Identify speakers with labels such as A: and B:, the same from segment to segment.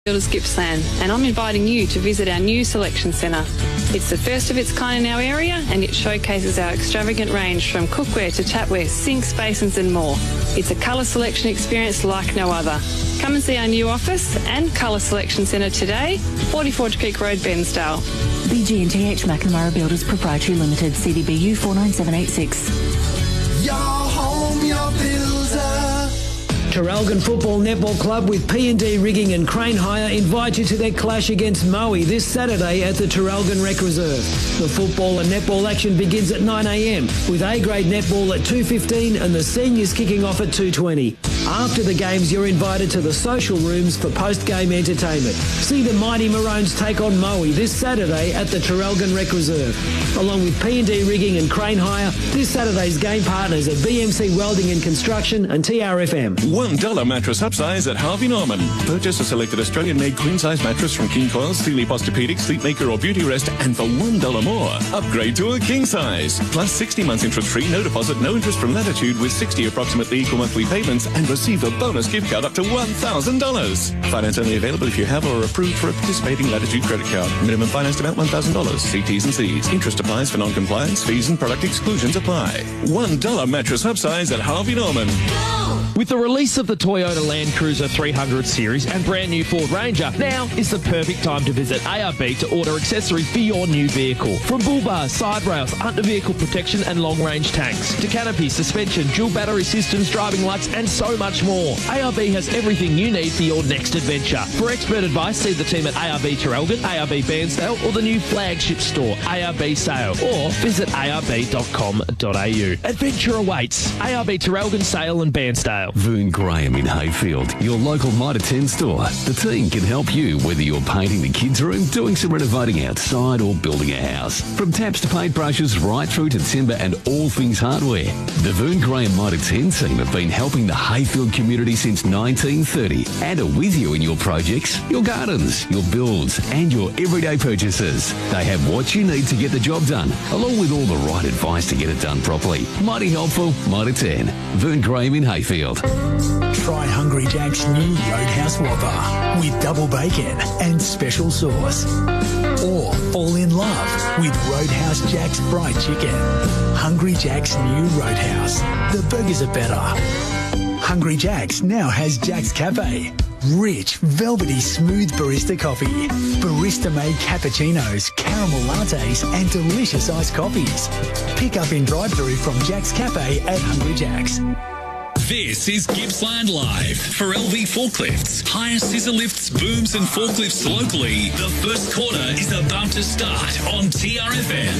A: Builders Gippsland, and I'm inviting you to visit our new selection centre. It's the first of its kind in our area, and it showcases our extravagant range from cookware to tapware, sinks, basins and more. It's a colour selection experience like no other. Come and see our new office and colour selection centre today, 40 Forge Creek Road, Bensdale.
B: BG&TH McNamara Builders Proprietary Limited, CDBU 49786.
C: Your home, your builder.
D: Traralgon Football Netball Club with P&D Rigging and Crane Hire invite you to their clash against Moe this Saturday at the Traralgon Rec Reserve. The football and netball action begins at 9 a.m, with A-grade netball at 2:15 and the seniors kicking off at 2:20. After the games, you're invited to the social rooms for post-game entertainment. See the Mighty Maroons take on Moe this Saturday at the Traralgon Rec Reserve. Along with P&D Rigging and Crane Hire, this Saturday's game partners are BMC Welding and Construction and TRFM.
E: $1 mattress upsize at Harvey Norman. Purchase a selected Australian-made queen-size mattress from King Coils, Sealy Posturepedic, Sleepmaker or Beauty Rest, and for $1 more, upgrade to a king size. Plus 60 months interest-free, no deposit, no interest from Latitude with 60 approximately equal monthly payments, and receive a bonus gift card up to $1,000. Finance only available if you have or are approved for a participating Latitude credit card. Minimum financed amount $1,000. See T's and C's. Interest applies for non-compliance. Fees and product exclusions apply. $1 mattress upsize at Harvey Norman.
F: With the release of the Toyota Land Cruiser 300 series and brand new Ford Ranger, now is the perfect time to visit ARB to order accessories for your new vehicle. From bull bars, side rails, under-vehicle protection and long-range tanks, to canopy, suspension, dual battery systems, driving lights and so much more. ARB has everything you need for your next adventure. For expert advice, see the team at ARB Traralgon, ARB Bairnsdale or the new flagship store, ARB Sale, or visit arb.com.au. Adventure awaits. ARB Traralgon, Sale and Bairnsdale.
G: Vern Graham in Hayfield, your local Mitre 10 store. The team can help you whether you're painting the kids' room, doing some renovating outside or building a house. From taps to paintbrushes right through to timber and all things hardware. The Vern Graham Mitre 10 team have been helping the Hayfield community since 1930 and are with you in your projects, your gardens, your builds and your everyday purchases. They have what you need to get the job done, along with all the right advice to get it done properly. Mighty helpful, Mitre 10. Vern Graham in Hayfield.
C: Try Hungry Jack's new Roadhouse Whopper with double bacon and special sauce. Or fall in love with Roadhouse Jack's fried chicken. Hungry Jack's new Roadhouse. The burgers are better. Hungry Jack's now has Jack's Cafe. Rich, velvety, smooth barista coffee. Barista-made cappuccinos, caramel lattes and delicious iced coffees. Pick up in drive-thru from Jack's Cafe at Hungry Jack's.
H: This is Gippsland Live. For LV Forklifts, hire scissor lifts, booms and forklifts locally. The first quarter is about to start on TRFM.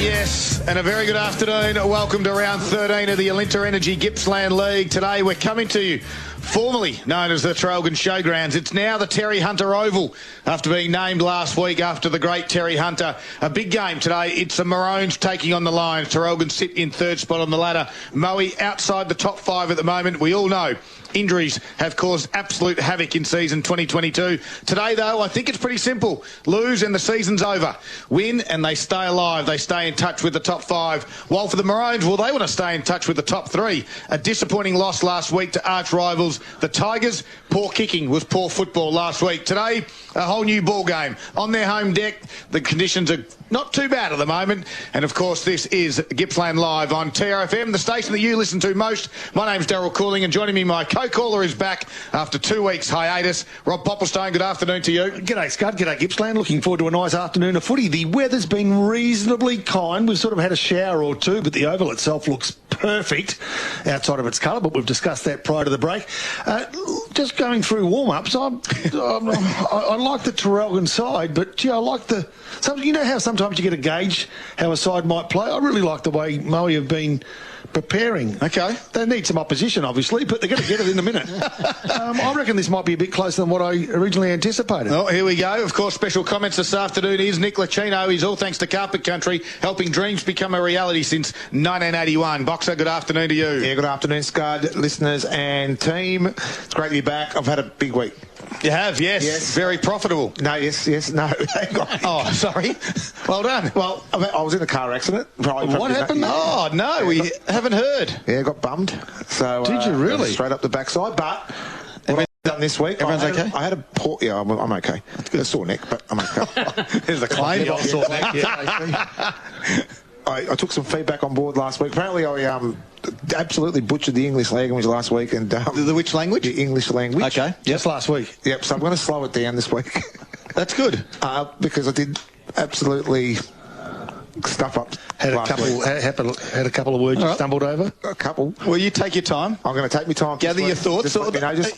I: Yes, and a very good afternoon. Welcome to round 13 of the Alinta Energy Gippsland League. Today we're coming to you formerly known as the Traralgon Showgrounds. It's now the Terry Hunter Oval after being named last week after the great Terry Hunter. A big game today. It's the Maroons taking on the Lions. Traralgon sit in third spot on the ladder. Moe outside the top five at the moment. We all know injuries have caused absolute havoc in season 2022. Today, though, I think it's pretty simple. Lose and the season's over. Win and they stay alive. They stay in touch with the top five. While for the Maroons, well, they want to stay in touch with the top three. A disappointing loss last week to arch rivals, the Tigers. Poor kicking was poor football last week. Today, a whole new ball game. On their home deck, the conditions are not too bad at the moment. And, of course, this is Gippsland Live on TRFM, the station that you listen to most. My name's Daryl Cooling, and joining me, my co-caller is back after 2 weeks hiatus. Rob Popplestone, good afternoon to you.
J: G'day, Scud. G'day, Gippsland. Looking forward to a nice afternoon of footy. The weather's been reasonably kind. We've sort of had a shower or two, but the oval itself looks perfect outside of its colour, but we've discussed that prior to the break. Just going through warm-ups, I like the Traralgon side, but, gee, I like the... you know how sometimes you get a gauge how a side might play? I really like the way Moe have been preparing.
I: Okay.
J: They need some opposition, obviously, but they're going to get it in a minute. I reckon this might be a bit closer than what I originally anticipated.
I: Oh, here we go. Of course, special comments this afternoon is Nick Lucchino. He's all thanks to Carpet Country, helping dreams become a reality since 1981. Boxer, good afternoon to you.
K: Yeah, good afternoon, Scud, listeners and team. It's great to be back. I've had a big week.
I: You have, yes. Very profitable.
K: No, yes, no. Hang on.
I: Oh, sorry. Well done.
K: Well, I was in a car accident.
I: What happened? Oh, no, we haven't heard.
K: Yeah, got bummed. So
I: did you really?
K: Straight up the backside, but Everything done this week?
L: Everyone's okay?
K: I had a poor... Yeah, I'm okay. A sore neck, but I'm okay.
I: There's a claim.
K: Sore neck, I took some feedback on board last week. Apparently, I absolutely butchered the English language last week. And
L: the which language?
K: The English language.
L: Okay.
K: Just last week. Yep, so I'm going to slow it down this week.
L: That's good.
K: Because I did absolutely... stuff up.
J: Had a couple of words you stumbled over.
K: A couple.
L: Well, you take your time.
K: I'm going to take my time.
L: Gather your thoughts.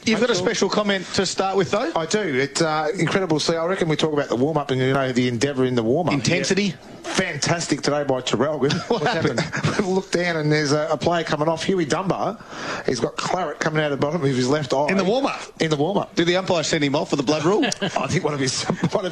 L: You've got a special comment to start with, though.
K: I do. It's incredible to see. I reckon we talk about the warm up and the endeavour in the warm up.
L: Intensity.
K: Yeah. Fantastic today by Traralgon.
L: What happened?
K: Look down and there's a player coming off. Huey Dunbar. He's got claret coming out of the bottom of his left eye.
L: In the warm up.
K: In the warm up.
L: Did the umpire send him off for the blood rule?
K: I think one of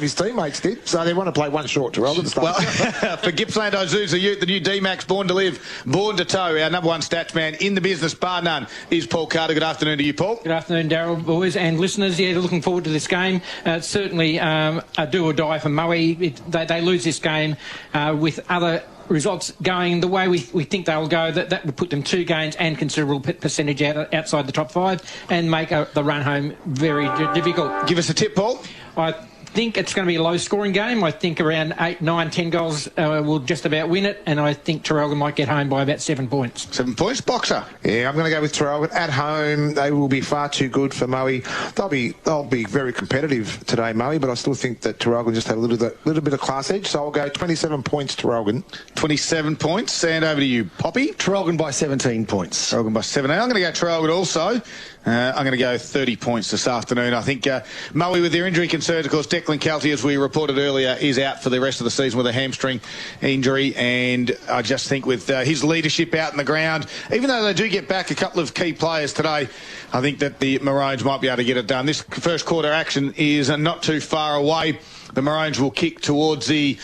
K: his teammates did. So they want to play one short Traralgon.
I: Well, for Gippsland Ozusa Youth, the new D-Max, born to live, born to tow. Our number one stats man in the business, bar none, is Paul Carter. Good afternoon to you, Paul.
M: Good afternoon, Daryl, boys and listeners. Yeah, looking forward to this game. Certainly a do or die for Moe. They lose this game with other results going the way we think they'll go. That would put them 2 games and considerable percentage outside the top 5 and make the run home very difficult.
I: Give us a tip, Paul.
M: I think it's going to be a low-scoring game. I think around 8, 9, 10 goals will just about win it, and I think Traralgon might get home by about 7 points.
I: 7 points, Boxer.
K: Yeah, I'm going to go with Traralgon at home. They will be far too good for Moe. They'll be very competitive today, Moe, but I still think that Traralgon just had a little bit of class edge, so I'll go 27 points, Traralgon.
I: 27 points. And over to you, Poppy.
J: Traralgon by 17 points.
I: Traralgon by 17. I'm going to go Traralgon also. I'm going to go 30 points this afternoon. I think Moe, with their injury concerns, of course, Declan Kelty, as we reported earlier, is out for the rest of the season with a hamstring injury. And I just think with his leadership out in the ground, even though they do get back a couple of key players today, I think that the Maroons might be able to get it done. This first quarter action is not too far away. The Maroons will kick towards the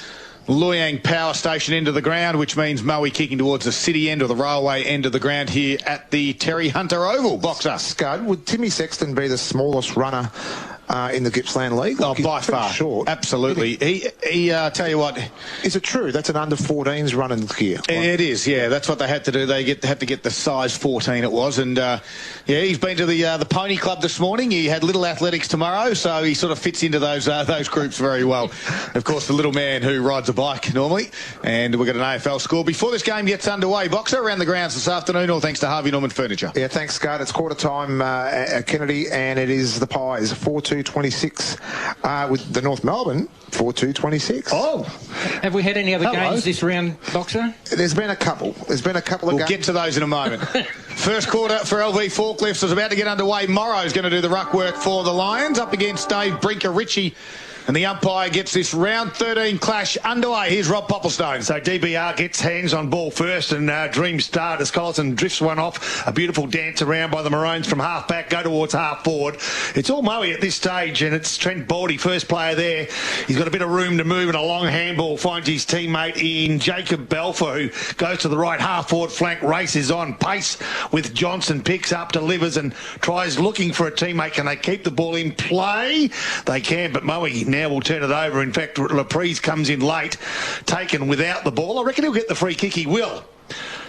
I: Loyang Power Station end of the ground, which means Moe kicking towards the city end or the railway end of the ground here at the Terry Hunter Oval. Boxer.
K: Scud, would Timmy Sexton be the smallest runner in the Gippsland League?
I: Like by far.
K: Short.
I: Absolutely. He tell you what.
K: Is it true? That's an under-14s running here.
I: It is, yeah. That's what they had to do. They had to get the size 14 it was. And, yeah, he's been to the Pony Club this morning. He had Little Athletics tomorrow, so he sort of fits into those groups very well. Of course, the little man who rides a bike normally. And we've got an AFL score. Before this game gets underway, Boxer, around the grounds this afternoon, all thanks to Harvey Norman Furniture.
K: Yeah, thanks, Scott. It's quarter time at Kennedy, and it is the Pies, 4-2-26 with the North Melbourne, 4-2-26.
M: Oh! Have we had any other games this round, Boxer?
K: There's been a couple. Of games.
I: We'll get to those in a moment. First quarter for LV Forklifts is about to get underway. Morrow's going to do the ruck work for the Lions up against Dave Brinker-Ritchie. And the umpire gets this round 13 clash underway. Here's Rob Popplestone.
J: So DBR gets hands on ball first and dreams start as Collison drifts one off. A beautiful dance around by the Maroons from half back, go towards half forward. It's all Moe at this stage, and it's Trent Baldy, first player there. He's got a bit of room to move, and a long handball finds his teammate in Jacob Belfer, who goes to the right half forward flank, races on pace with Johnson, picks up, delivers and tries looking for a teammate. Can they keep the ball in play? They can, but Moe now will turn it over. In fact, Laprise comes in late, taken without the ball. I reckon he'll get the free kick. He will.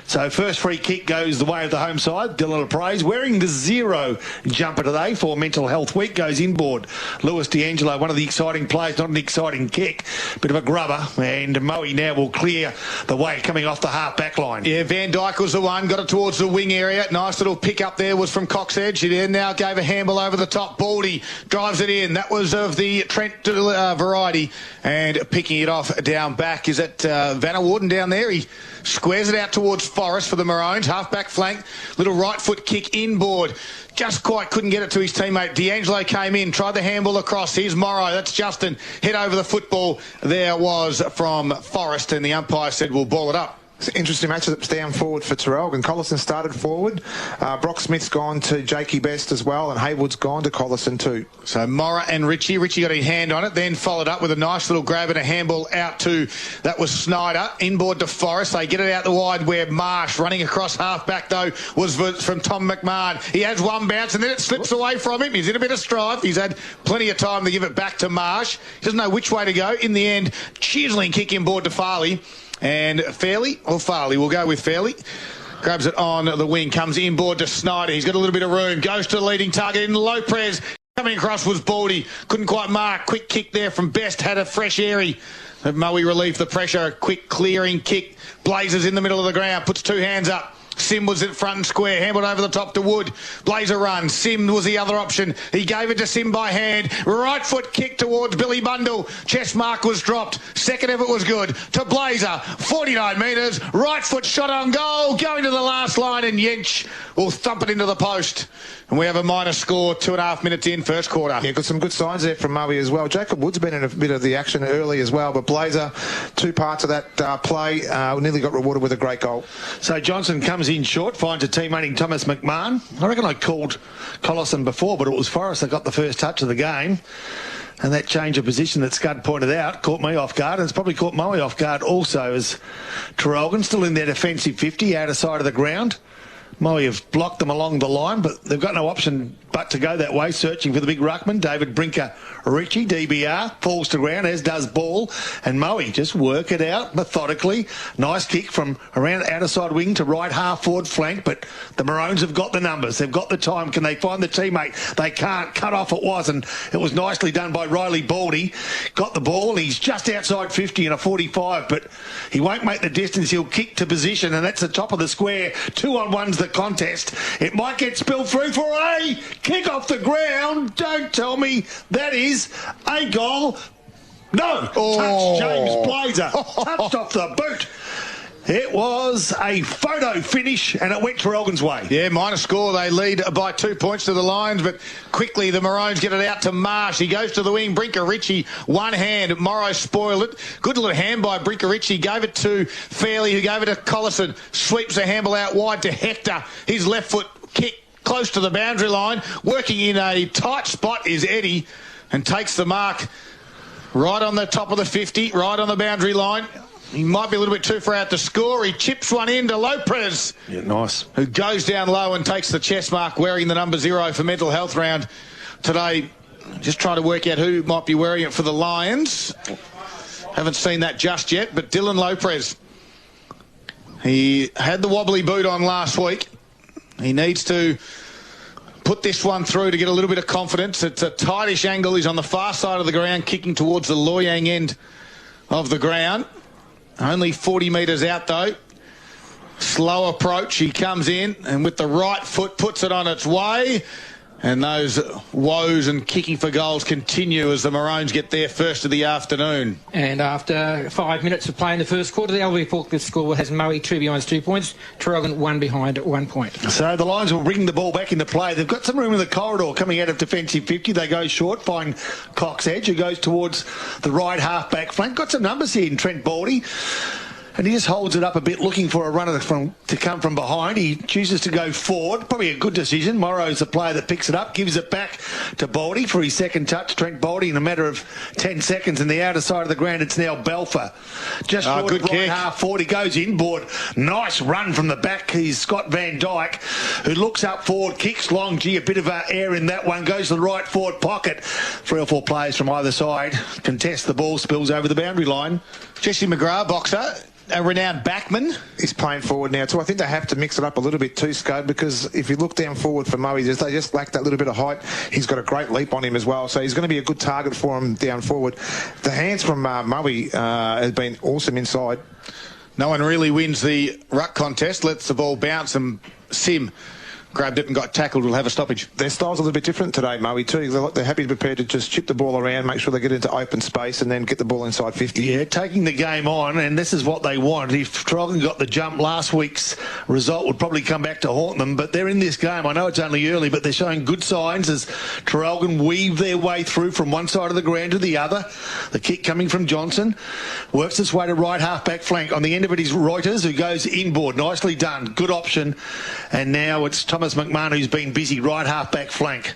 J: So first free kick goes the way of the home side. Dylan Laprise wearing the 0 jumper today for Mental Health Week goes inboard. Lewis D'Angelo, one of the exciting players, not an exciting kick, bit of a grubber, and Moe now will clear the way coming off the half back line.
I: Yeah, Van Dyke was the one, got it towards the wing area. Nice little pick up there was from Cox Edge. He then now gave a handball over the top. Baldy drives it in. That was of the Trent variety, and picking it off down back. Is that Vanna Warden down there? He squares it out towards Forrest for the Maroons. Half-back flank. Little right foot kick inboard. Just quite couldn't get it to his teammate. D'Angelo came in, tried the handball across. Here's Morrow. That's Justin. Hit over the football. There was from Forrest, and the umpire said, we'll ball it up.
K: It's an interesting matchup down forward for Traralgon. Collison started forward. Brock Smith's gone to Jakey Best as well, and Haywood's gone to Collison too.
I: So Morra and Ritchie. Ritchie got his hand on it, then followed up with a nice little grab and a handball out to, that was Snyder. Inboard to Forrest. They get it out the wide where Marsh, running across half-back though, was from Tom McMahon. He has one bounce and then it slips away from him. He's in a bit of strife. He's had plenty of time to give it back to Marsh. He doesn't know which way to go. In the end, chiseling kick inboard to Farley. And Farley, we'll go with Farley. Grabs it on the wing, comes inboard to Snyder. He's got a little bit of room, goes to the leading target in Lopez. Coming across was Baldy. Couldn't quite mark. Quick kick there from Best. Had a fresh airy. Moe relieved the pressure. A quick clearing kick. Blazers in the middle of the ground. Puts two hands up. Sim was at front and square, handled over the top to Wood. Blazer run. Sim was the other option. He gave it to Sim by hand. Right foot kick towards Billy Bundle. Chest mark was dropped. Second effort was good. To Blazer. 49 metres. Right foot shot on goal. Going to the last line, and Yench will thump it into the post. And we have a minor score, 2.5 minutes in, first quarter.
K: Yeah, got some good signs there from Moe as well. Jacob Wood's been in a bit of the action early as well, but Blazer, two parts of that play, nearly got rewarded with a great goal.
J: So Johnson comes in short, finds a teammate in Thomas McMahon. I reckon I called Collison before, but it was Forrest that got the first touch of the game. And that change of position that Scud pointed out caught me off guard, and it's probably caught Moe off guard also, as Traralgon still in their defensive 50, out of side of the ground. Moe have blocked them along the line, but they've got no option but to go that way, searching for the big ruckman. David Brinker Richie, DBR, falls to ground, as does Ball. And Moe just work it out methodically. Nice kick from around outer side wing to right half forward flank, but the Maroons have got the numbers. They've got the time. Can they find the teammate? They can't. Cut off it was, and it was nicely done by Riley Baldy. Got the ball. He's just outside 50 in a 45, but he won't make the distance. He'll kick to position, and that's the top of the square. 2-on-1's the contest. It might get spilled through for a kick off the ground. Don't tell me that is a goal. No. Touch James Blazer. Touched off the boot. It was a photo finish, and it went Traralgon's way.
I: Yeah, minor score. They lead by 2 points to the Lions, but quickly the Maroons get it out to Marsh. He goes to the wing. Brinker Richie, one hand. Morrow spoiled it. Good little hand by Brinker Richie. Gave it to Fairley, who gave it to Collison. Sweeps the handball out wide to Hector. His left foot kick close to the boundary line. Working in a tight spot is Eddie, and takes the mark right on the top of the 50, right on the boundary line. He might be a little bit too far out to score. He chips one in to Lopez.
J: Yeah, nice.
I: Who goes down low and takes the chest mark, wearing the number 0 for mental health round today. Just trying to work out who might be wearing it for the Lions. Haven't seen that just yet, but Dylan Lopez. He had the wobbly boot on last week. He needs to put this one through to get a little bit of confidence. It's a tightish angle. He's on the far side of the ground, kicking towards the Loy Yang end of the ground. Only 40 metres out, though. Slow approach. He comes in and with the right foot puts it on its way. And those woes and kicking for goals continue as the Maroons get their first of the afternoon.
M: And after 5 minutes of play in the first quarter, the LV Forklift score has Moe 2 behind 2 points, Traralgon 1 behind 1 point.
J: So the Lions will bring the ball back into play. They've got some room in the corridor coming out of defensive 50. They go short, find Cox Edge, who goes towards the right half-back flank. Got some numbers here in Trent Baldy. And he just holds it up a bit, looking for a runner to come from behind. He chooses to go forward. Probably a good decision. Morrow's the player that picks it up, gives it back to Baldy for his second touch. Trent Baldy in a matter of 10 seconds. In the outer side of the ground, it's now Belfer. Just short of right half forward. He goes inboard. Nice run from the back. He's Scott Van Dyke, who looks up forward, kicks long. Gee, a bit of air in that one. Goes to the right forward pocket. 3 or 4 players from either side contest the ball, spills over the boundary line.
I: Jesse McGrath, boxer. A renowned backman.
K: He's playing forward now too. I think they have to mix it up a little bit too, Scud, because if you look down forward for Moe, they just lack that little bit of height. He's got a great leap on him as well, so he's going to be a good target for him down forward. The hands from Moe has been awesome inside.
I: No one really wins the ruck contest, lets the ball bounce, and Sim grabbed it and got tackled. Will have a stoppage.
K: Their style's a little bit different today, Moe, too. They're happy to be prepared to just chip the ball around, make sure they get into open space, and then get the ball inside 50.
J: Yeah, taking the game on, and this is what they want. If Traralgon got the jump, last week's result would probably come back to haunt them, but they're in this game. I know it's only early, but they're showing good signs as Traralgon weave their way through from one side of the ground to the other. The kick coming from Johnson works its way to right half-back flank. On the end of it is Reuters, who goes inboard. Nicely done. Good option. And now it's Thomas McMahon, who's been busy right half-back flank.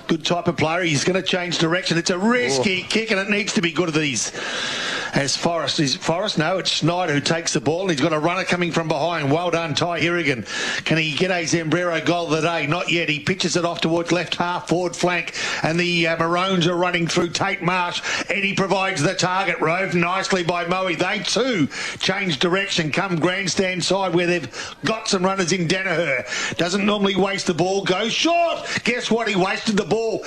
J: Good type of player. He's going to change direction. It's a risky kick, and it needs to be good of these. as Forrest. Is Forrest? No, it's Snyder who takes the ball, and he's got a runner coming from behind. Well done, Ty Hirrigan. Can he get a Zambrero goal of the day? Not yet. He pitches it off towards left half forward flank, and the Maroons are running through Tate Marsh. Eddie provides the target. Rove nicely by Moe. They too change direction, come grandstand side where they've got some runners in Danaher. Doesn't normally waste the ball, goes short. Guess what? He wasted the ball.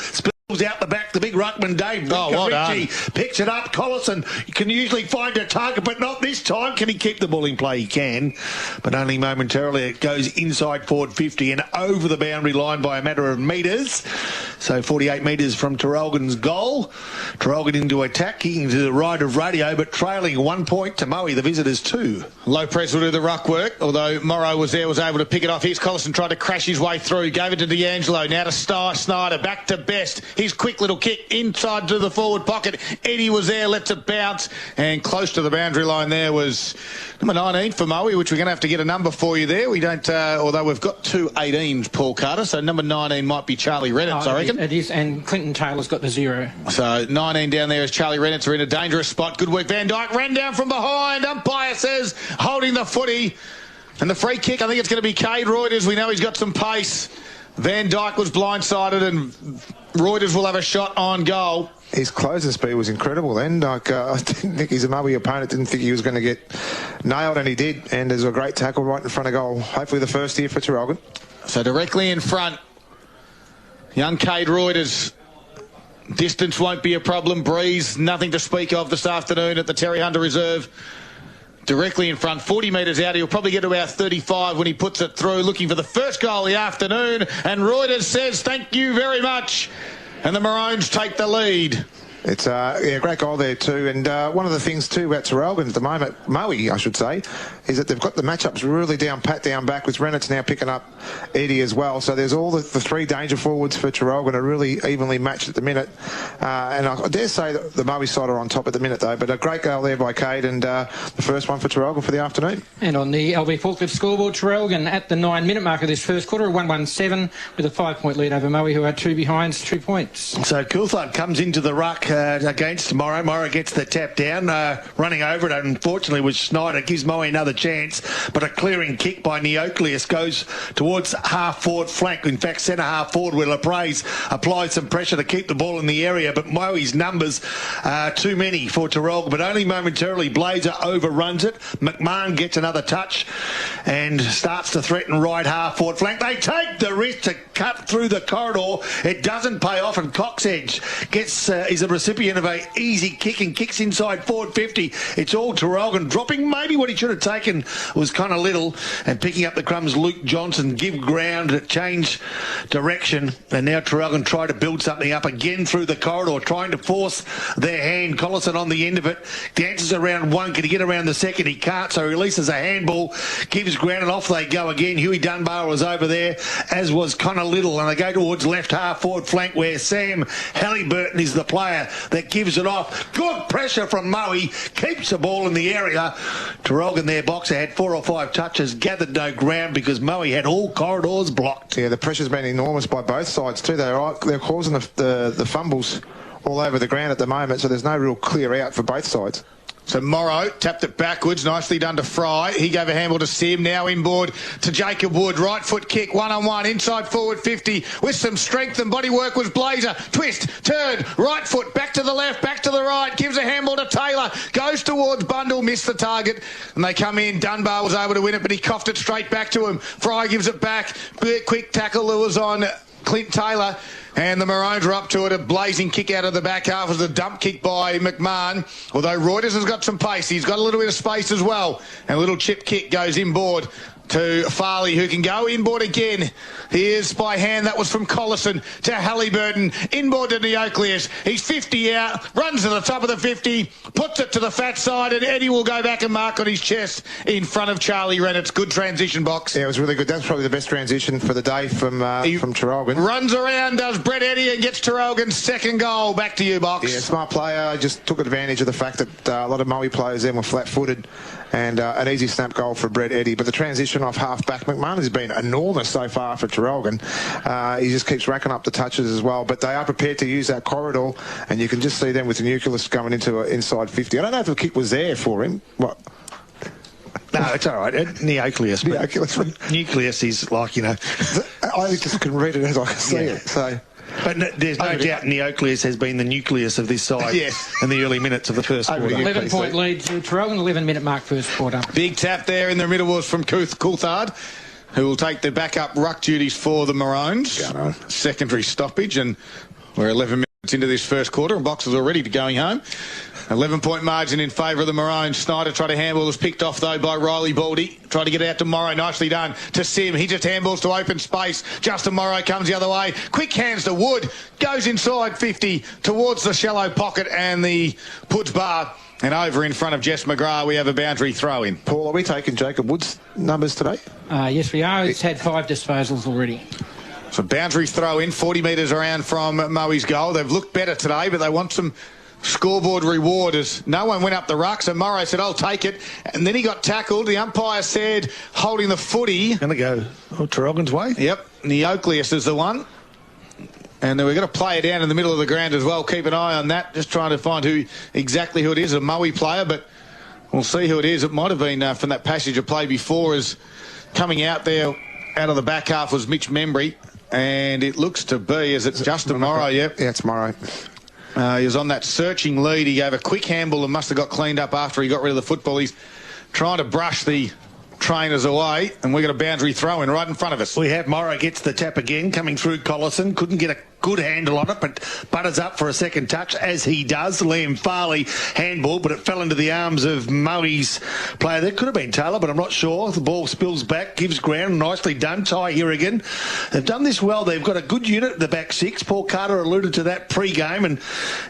J: Out the back, the big ruckman Dave.
I: Well done.
J: Picks it up. Collison can usually find a target, but not this time. Can he keep the ball in play? He can, but only momentarily. It goes inside forward 50 and over the boundary line by a matter of metres. So 48 metres from Traralgon's goal. Traralgon into attack, kicking to the right of Radio, but trailing 1 point to Moe, the visitors 2.
I: Lopez will do the ruck work, although Morrow was there, was able to pick it off. Here's Collison, tried to crash his way through, gave it to D'Angelo, now to Snyder, back to Best. His quick little kick inside to the forward pocket. Eddie was there, lets it bounce, and close to the boundary line there was number 19 for Moe, which we're going to have to get a number for you there. We don't, although we've got 2 18s, Paul Carter, so number 19 might be Charlie Reynolds, I reckon.
M: It is, and Clinton Taylor's got the 0.
I: So 19 down there is Charlie Reynolds. Are in a dangerous spot. Good work, Van Dyke. Ran down from behind. Umpire says holding the footy. And the free kick, I think it's going to be Cade Reuters. We know he's got some pace. Van Dyke was blindsided, and Reuters will have a shot on goal.
K: His closing speed was incredible then. I didn't think his Moe opponent didn't think he was going to get nailed, and he did. And there's a great tackle right in front of goal. Hopefully the first here for Traralgon.
I: So directly in front, young Cade Reuters. Distance won't be a problem. Breeze, nothing to speak of this afternoon at the Terry Hunter Reserve. Directly in front, 40 metres out. He'll probably get to about 35 when he puts it through, looking for the first goal of the afternoon. And Reuters says, thank you very much. And the Maroons take the lead.
K: It's a great goal there too, and one of the things too about Traralgon at the moment, Moe I should say, is that they've got the matchups really down pat down back, with Reynolds now picking up Eddie as well. So there's all the 3 danger forwards for Traralgon are really evenly matched at the minute, and I dare say that the Moe side are on top at the minute though. But a great goal there by Cade, and the first one for Traralgon for the afternoon.
M: And on the LV Forklift scoreboard, Traralgon at the 9-minute mark of this first quarter, 1-1-7 with a 5-point lead over Moe, who are 2 behinds, 2 points.
J: So Coulthard comes into the ruck against Morrow. Morrow gets the tap down, running over it. Unfortunately, with Snyder, gives Moe another chance, but a clearing kick by Neocleus goes towards half forward flank. In fact, centre half forward, where LaPraise applies some pressure to keep the ball in the area, but Moe's numbers are too many for Traralgon, but only momentarily. Blazer overruns it. McMahon gets another touch and starts to threaten right half forward flank. They take the risk to cut through the corridor. It doesn't pay off, and Coxedge is a recipient of a easy kick and kicks inside forward 50. It's all Traralgon dropping. Maybe what he should have taken was kind of little, and picking up the crumbs. Luke Johnson give ground, change direction, and now Traralgon try to build something up again through the corridor, trying to force their hand. Collison on the end of it, dances around one. Can he get around the second? He can't, so he releases a handball, gives ground, and off they go again. Huey Dunbar was over there, as was Connor Little, and they go towards left half forward flank, where Sam Halliburton is the player that gives it off. Good pressure from Moe, keeps the ball in the area. Traralgon, their boxer, had 4 or 5 touches, gathered no ground because Moe had all corridors blocked.
K: Yeah, the pressure's been enormous by both sides too. They're causing the fumbles all over the ground at the moment, so there's no real clear out for both sides.
I: So Morrow tapped it backwards, nicely done to Fry. He gave a handball to Sim, now inboard to Jacob Wood. Right foot kick, 1-on-1, inside forward 50 with some strength and body work was Blazer. Twist, turn, right foot, back to the left, back to the right, gives a handball to Taylor, goes towards Bundle, missed the target, and they come in. Dunbar was able to win it, but he coughed it straight back to him. Fry gives it back, quick tackle that was on Clint Taylor. And the Maroons are up to it. A blazing kick out of the back half was a dump kick by McMahon. Although Reuters has got some pace. He's got a little bit of space as well. And a little chip kick goes inboard to Farley, who can go inboard again. Here's by hand. That was from Collison to Halliburton. Inboard to Neocleus. He's 50 out. Runs to the top of the 50. Puts it to the fat side. And Eddie will go back and mark on his chest in front of Charlie Reynolds. Good transition box.
K: Yeah, it was really good. That's probably the best transition for the day from Traralgon.
I: Runs around, does Brett Eddie. Eddie and gets Traralgon's second goal. Back to you, Box.
K: Yeah, smart player. Just took advantage of the fact that a lot of Maui players then were flat-footed, and an easy snap goal for Brett Eddie. But the transition off half-back, McMahon has been enormous so far for Traralgon. He just keeps racking up the touches as well. But they are prepared to use that corridor, and you can just see them with the nucleus going into inside 50. I don't know if the kick was there for him. What?
J: No, it's all right. Nucleus. Nucleus is like, you know...
K: I just can read it as I can see it. So,
J: but there's no doubt Nucleus has been the nucleus of this side in the early minutes of the first quarter.
M: 11-point lead to Traralgon, 11-minute mark first quarter.
I: Big tap there in the middle was from Coulthard, who will take the backup ruck duties for the Maroons. Secondary stoppage, and we're 11 minutes into this first quarter, and Boxers are ready to going home. 11-point margin in favour of the Maroons. Snyder tried to handball, was picked off though by Riley Baldy. Tried to get it out to Morrow, nicely done to Sim. He just handballs to open space. Justin Morrow comes the other way. Quick hands to Wood, goes inside 50 towards the shallow pocket and the Puds bar. And over in front of Jess McGrath, we have a boundary throw in.
K: Paul, are we taking Jacob Wood's numbers today?
M: Yes, we are. He's had 5 disposals already.
I: So boundary throw in, 40 metres around from Moe's goal. They've looked better today, but they want some scoreboard reward as no one went up the ruck. So Morrow said, I'll take it. And then he got tackled. The umpire said, holding the footy.
J: Going to go Traralgon's way?
I: Yep. Neocleus is the one. And then we're going to play it down in the middle of the ground as well. Keep an eye on that. Just trying to find exactly who it is. A Moe player, but we'll see who it is. It might have been from that passage of play before, as coming out there out of the back half was Mitch Membry. And it looks to be, is it Justin Morrow? Yep.
K: Yeah, it's Morrow.
I: He was on that searching lead. He gave a quick handball and must have got cleaned up after he got rid of the football. He's trying to brush the trainers away, and we've got a boundary throw in right in front of us.
J: We have Morrow gets the tap again, coming through Collison. Couldn't get a good handle on it, but butters up for a second touch, as he does. Liam Farley handball, but it fell into the arms of Moe's player. That could have been Taylor, but I'm not sure. The ball spills back, gives ground. Nicely done. Ty Hirrigan. They've done this well. They've got a good unit at the back six. Paul Carter alluded to that pre-game, and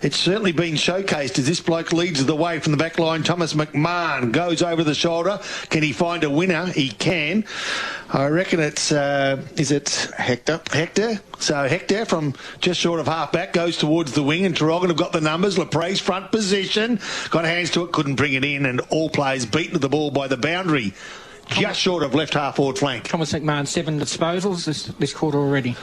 J: it's certainly been showcased as this bloke leads the way from the back line. Thomas McMahon goes over the shoulder. Can he find a winner? He can. I reckon it's, is it Hector? Hector. So Hector from just short of half-back goes towards the wing, and Traralgon have got the numbers. Lepre's front position. Got hands to it, couldn't bring it in, and all players beaten to the ball by the boundary. Just short of left half forward flank.
M: Thomas McMahon, 7 disposals this quarter already.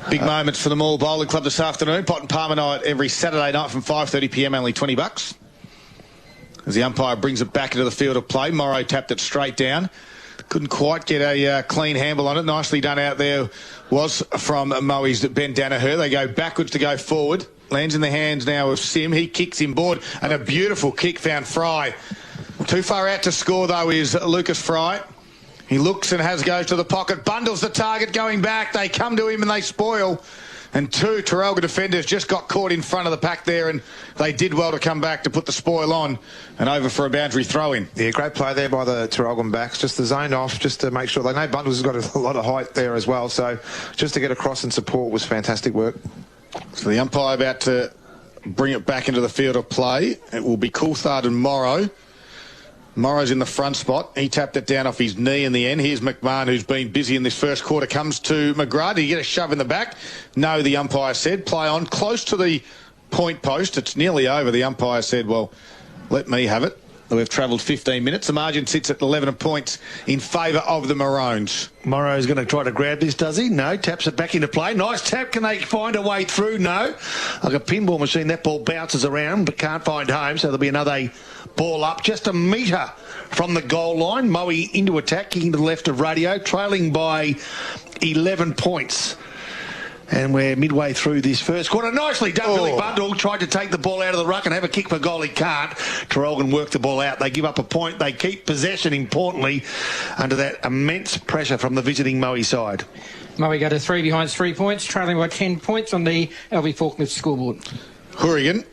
I: Big moments for the Mall Bowling Club this afternoon. Pot and Palmer night every Saturday night from 5:30pm, only $20. As the umpire brings it back into the field of play, Morrow tapped it straight down. Couldn't quite get a clean handle on it. Nicely done out there was from Moe's Ben Danaher. They go backwards to go forward. Lands in the hands now of Sim. He kicks him board, and a beautiful kick found Fry. Too far out to score, though, is Lucas Fry. He looks and goes to the pocket, bundles the target going back. They come to him and they spoil. And 2 Traralgon defenders just got caught in front of the pack there, and they did well to come back to put the spoil on and over for a boundary throw-in.
K: Yeah, great play there by the Traralgon backs. Just the zone off, just to make sure. They know Bundles has got a lot of height there as well, so just to get across and support was fantastic work.
I: So the umpire about to bring it back into the field of play. It will be Coulthard and Morrow. Morrow's in the front spot. He tapped it down off his knee in the end. Here's McMahon, who's been busy in this first quarter. Comes to McGrath. Did he get a shove in the back? No, the umpire said. Play on. Close to the point post. It's nearly over. The umpire said, well, let me have it. We've travelled 15 minutes. The margin sits at 11 points in favour of the Maroons.
J: Morrow's going to try to grab this, does he? No. Taps it back into play. Nice tap. Can they find a way through? No. Like a pinball machine, that ball bounces around but can't find home, so there'll be another ball up just a metre from the goal line. Moe into attack, kicking to the left of Radio, trailing by 11 points. And we're midway through this first quarter. Nicely done. Billy Bundle tried to take the ball out of the ruck and have a kick for goal. He can't. Traralgon worked the ball out. They give up a point. They keep possession, importantly, under that immense pressure from the visiting Moe side.
M: Moe go to 3 behind 3 points, trailing by 10 points on the LV Falklands scoreboard.
I: Hirrigan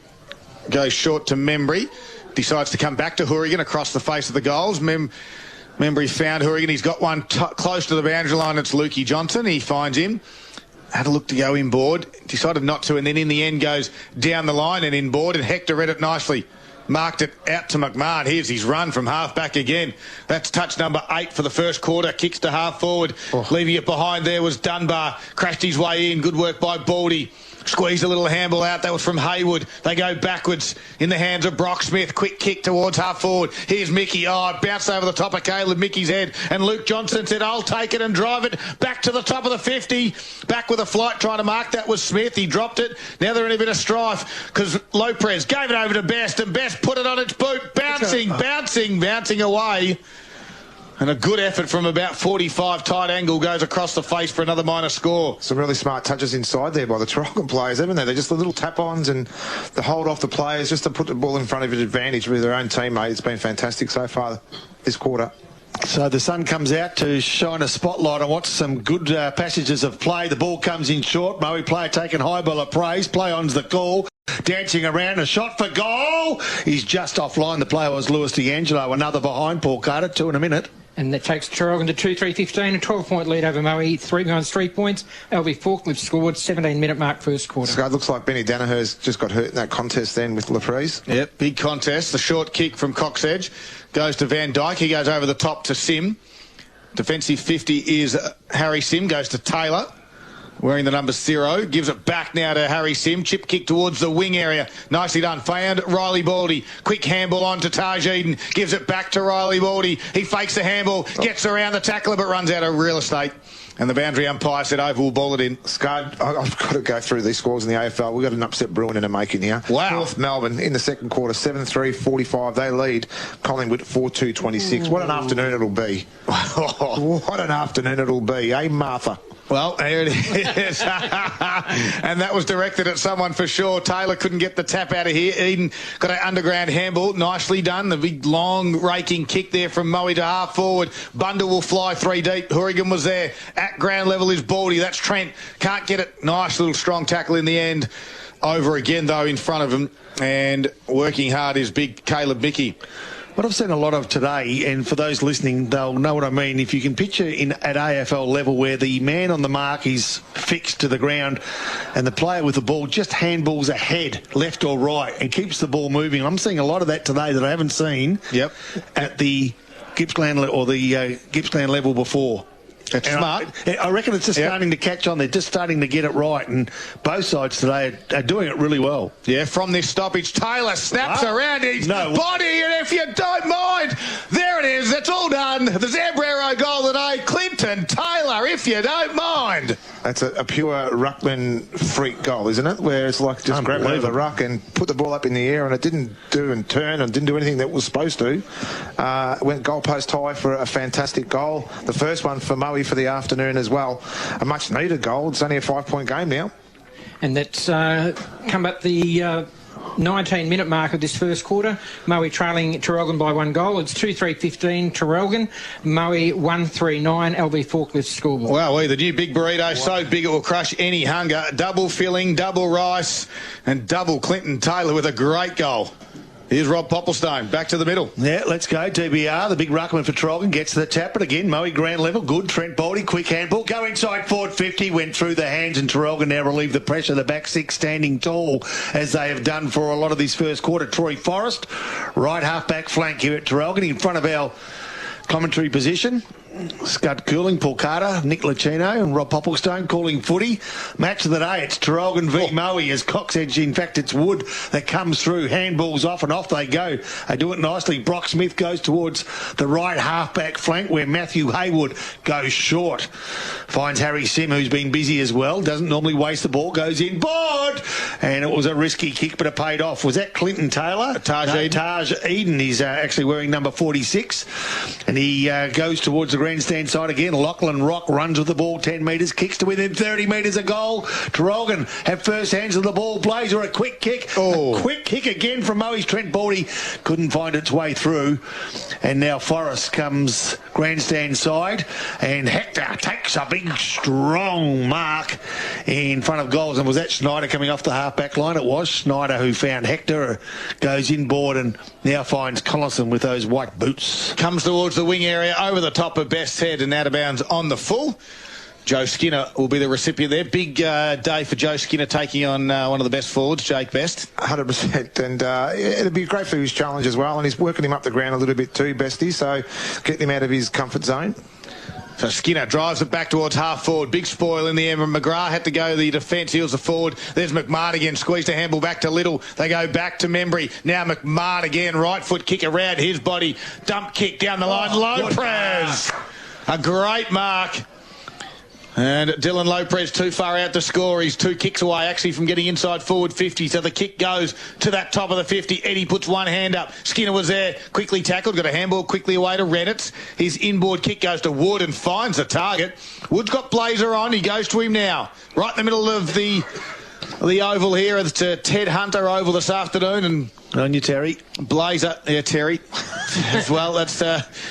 I: goes short to Membry. Decides to come back to Hirrigan across the face of the goals. Membry found Hirrigan. He's got one close to the boundary line. It's Lukey Johnson. He finds him. Had a look to go inboard. Decided not to, and then in the end goes down the line and inboard, and Hector read it nicely. Marked it out to McMahon. Here's his run from half back again. That's touch number 8 for the first quarter. Kicks to half forward. Leaving it behind there was Dunbar. Crashed his way in. Good work by Baldy. Squeezed a little handball out. That was from Haywood. They go backwards in the hands of Brock Smith. Quick kick towards half forward. Here's Mickey. Oh, it bounced over the top of Caleb Mickey's head. And Luke Johnson said, I'll take it and drive it back to the top of the 50. Back with a flight trying to mark. That was Smith. He dropped it. Now they're in a bit of strife because Lopez gave it over to Best and Best put it on its boot. Bouncing away. And a good effort from about 45 tight angle goes across the face for another minor score.
K: Some really smart touches inside there by the Traralgon players, haven't they? They're just the little tap-ons and the hold off the players just to put the ball in front of an advantage with their own teammate. It's been fantastic so far this quarter.
J: So the sun comes out to shine a spotlight on what's some good passages of play. The ball comes in short. Maui player taking high ball of praise. Play on's the call. Dancing around, a shot for goal. He's just offline. The player was Lewis D'Angelo. Another behind Paul Carter. 2 in a minute.
M: And that takes Traralgon to 2-3-15, a 12-point lead over Maui, 3 behind 3 points. LV Forklift scored 17-minute mark first quarter.
K: So it looks like Benny Danaher's just got hurt in that contest then with Laprise.
I: Yep, big contest. The short kick from Cox Edge goes to Van Dyke. He goes over the top to Sim. Defensive 50 is Harry Sim, goes to Taylor. Wearing the number 0, gives it back now to Harry Sim. Chip kick towards the wing area. Nicely done. Found Riley Baldy. Quick handball on to Taj Eden. Gives it back to Riley Baldy. He fakes the handball, gets around the tackler, but runs out of real estate. And the boundary umpire said over, will ball it in.
K: Scud, I've got to go through these scores in the AFL. We've got an upset brewing in the making here.
I: Wow.
K: North Melbourne in the second quarter, 7-3-45. They lead Collingwood 4-2-26. What an afternoon it'll be. What an afternoon it'll be, eh, Martha?
I: Well, here it is. And that was directed at someone for sure. Taylor couldn't get the tap out of here. Eden got an underground handball. Nicely done. The big, long, raking kick there from Moe to half forward. Bundle will fly 3 deep. Hourigan was there. At ground level is Baldy. That's Trent. Can't get it. Nice little strong tackle in the end. Over again, though, in front of him. And working hard is big Caleb Mickey.
J: What I've seen a lot of today, and for those listening, they'll know what I mean. If you can picture at AFL level where the man on the mark is fixed to the ground and the player with the ball just handballs ahead, left or right, and keeps the ball moving. I'm seeing a lot of that today that I haven't seen at the Gippsland or the Gippsland level before.
I: That's smart.
J: I reckon it's just starting to catch on. They're just starting to get it right, and both sides today are doing it really well.
I: Yeah, from this stoppage, Taylor snaps around his body, and if you don't mind, there it is. It's all done. The Zambrero goal today. Clinton Taylor, if you don't mind.
K: That's a pure ruckman freak goal, isn't it? Where it's like just grab over the ruck and put the ball up in the air, and it didn't do and turn and didn't do anything that it was supposed to. Went goalpost high for a fantastic goal. The first one for Moe for the afternoon as well. A much needed goal. It's only a 5-point game now.
M: And that's come at the 19-minute mark of this first quarter. Moe trailing Traralgon by 1 goal. It's 2-3-15 Traralgon. Moe 1-3-9 LV Forklift scoreboard.
I: Wow, the new big burrito, so big it will crush any hunger. Double filling, double rice, and double Clinton Taylor with a great goal. Here's Rob Popplestone, back to the middle.
J: Yeah, let's go. DBR, the big ruckman for Traralgon, gets the tap, but again, Moe ground level, good. Trent Baldy, quick handball, go inside forward 50, went through the hands, and Traralgon now relieve the pressure. The back 6 standing tall, as they have done for a lot of this first quarter. Troy Forrest, right half-back flank here at Traralgon, in front of our commentary position. Scud Cooling, Paul Carter, Nick Lucchino and Rob Popplestone calling footy. Match of the day, it's Traralgon v Moe as Cox Edge, in fact it's Wood that comes through, handballs off and off they go. They do it nicely. Brock Smith goes towards the right half-back flank where Matthew Haywood goes short. Finds Harry Sim, who's been busy as well, doesn't normally waste the ball, goes in board, and it was a risky kick but it paid off. Was that Clinton Taylor? Taj Eden. He's actually wearing number 46 and he goes towards the grandstand side again. Lachlan Rock runs with the ball 10 metres, kicks to within 30 metres a goal. Traralgon have first hands of the ball. Blazer a quick kick. A quick kick again from Moe's Trent Baldy. Couldn't find its way through. And now Forrest comes grandstand side and Hector takes a big strong mark in front of goals. And was that Schneider coming off the half-back line? It was Schneider who found Hector, goes inboard and now finds Collison with those white boots.
I: Comes towards the wing area, over the top of Best's head and out of bounds on the full. Joe Skinner will be the recipient there. Big day for Joe Skinner taking on one of the best forwards, Jake Best.
K: 100%. And it'll be great for his challenge as well. And he's working him up the ground a little bit too, Bestie. So getting him out of his comfort zone.
I: So Skinner drives it back towards half forward. Big spoil in the air. McGrath had to go the defence. Heels the forward. There's McMahon again. Squeezed a handball back to Little. They go back to Membry. Now McMahon again. Right foot kick around his body. Dump kick down the line. Lopez. A great mark. And Dylan Lopez too far out to score. He's 2 kicks away actually from getting inside forward 50. So the kick goes to that top of the 50. Eddie puts one hand up. Skinner was there. Quickly tackled. Got a handball quickly away to Redditz. His inboard kick goes to Wood and finds the target. Wood's got Blazer on. He goes to him now. Right in the middle of the oval here. It's Ted Hunter oval this afternoon. And
J: on you, Terry.
I: Blazer. Yeah, Terry. As well, that's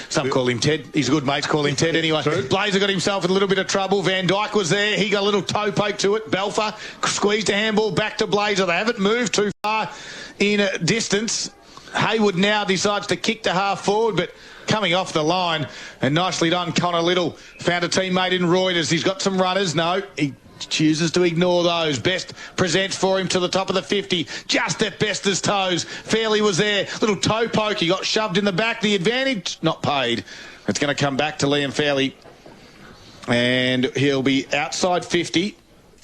I: some call him Ted. His good mates call him Ted anyway. Blazer got himself in a little bit of trouble. Van Dyke was there. He got a little toe poke to it. Belfer squeezed a handball back to Blazer. They haven't moved too far in distance. Haywood now decides to kick to half forward, but coming off the line, and nicely done. Connor Little found a teammate in Reuters. He's got some runners. No, he chooses to ignore those. Best presents for him to the top of the 50. Just at Bester's toes. Fairley was there. Little toe poke. He got shoved in the back. The advantage, not paid. It's going to come back to Liam Fairley. And he'll be outside 50.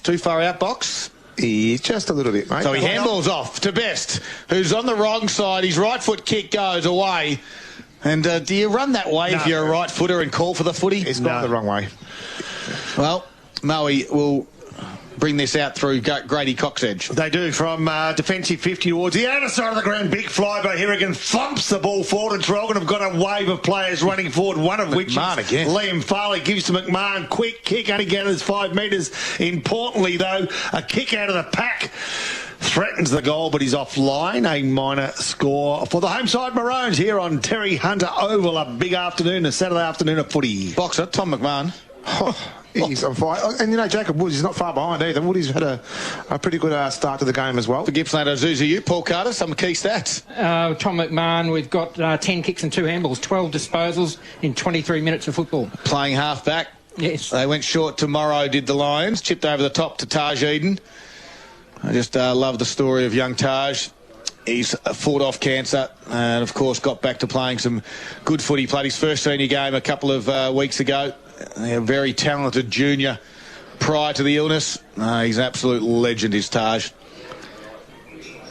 I: Too far out box.
K: Yeah, just a little bit, mate.
I: So he handballs off to Best, who's on the wrong side. His right foot kick goes away. And do you run that way if you're a right footer and call for the footy?
K: It's gone the wrong way.
I: Well, Moe will bring this out through Grady Cox edge.
J: They do from defensive 50 towards the outer side of the ground. Big fly by Hirrigan thumps the ball forward, and Traralgon have got a wave of players running forward, one of which is Liam Farley. Gives to McMahon. Quick kick, only gathers 5 metres. Importantly, though, a kick out of the pack. Threatens the goal, but he's offline. A minor score for the home side Maroons here on Terry Hunter Oval. A big afternoon, a Saturday afternoon of footy.
I: Boxer, Tom McMahon.
K: He's on fire. And, you know, Jacob Woods is not far behind either. Woody's had a pretty good start to the game as well.
I: For Gippsland, Azuzu, Paul Carter, some key stats.
M: Tom McMahon, we've got 10 kicks and 2 handballs, 12 disposals in 23 minutes of football.
I: Playing half-back.
M: Yes.
I: They went short tomorrow, did the Lions. Chipped over the top to Taj Eden. I just love the story of young Taj. He's fought off cancer and, of course, got back to playing some good footy. Played his first senior game a couple of weeks ago. A very talented junior prior to the illness. He's an absolute legend, is Taj.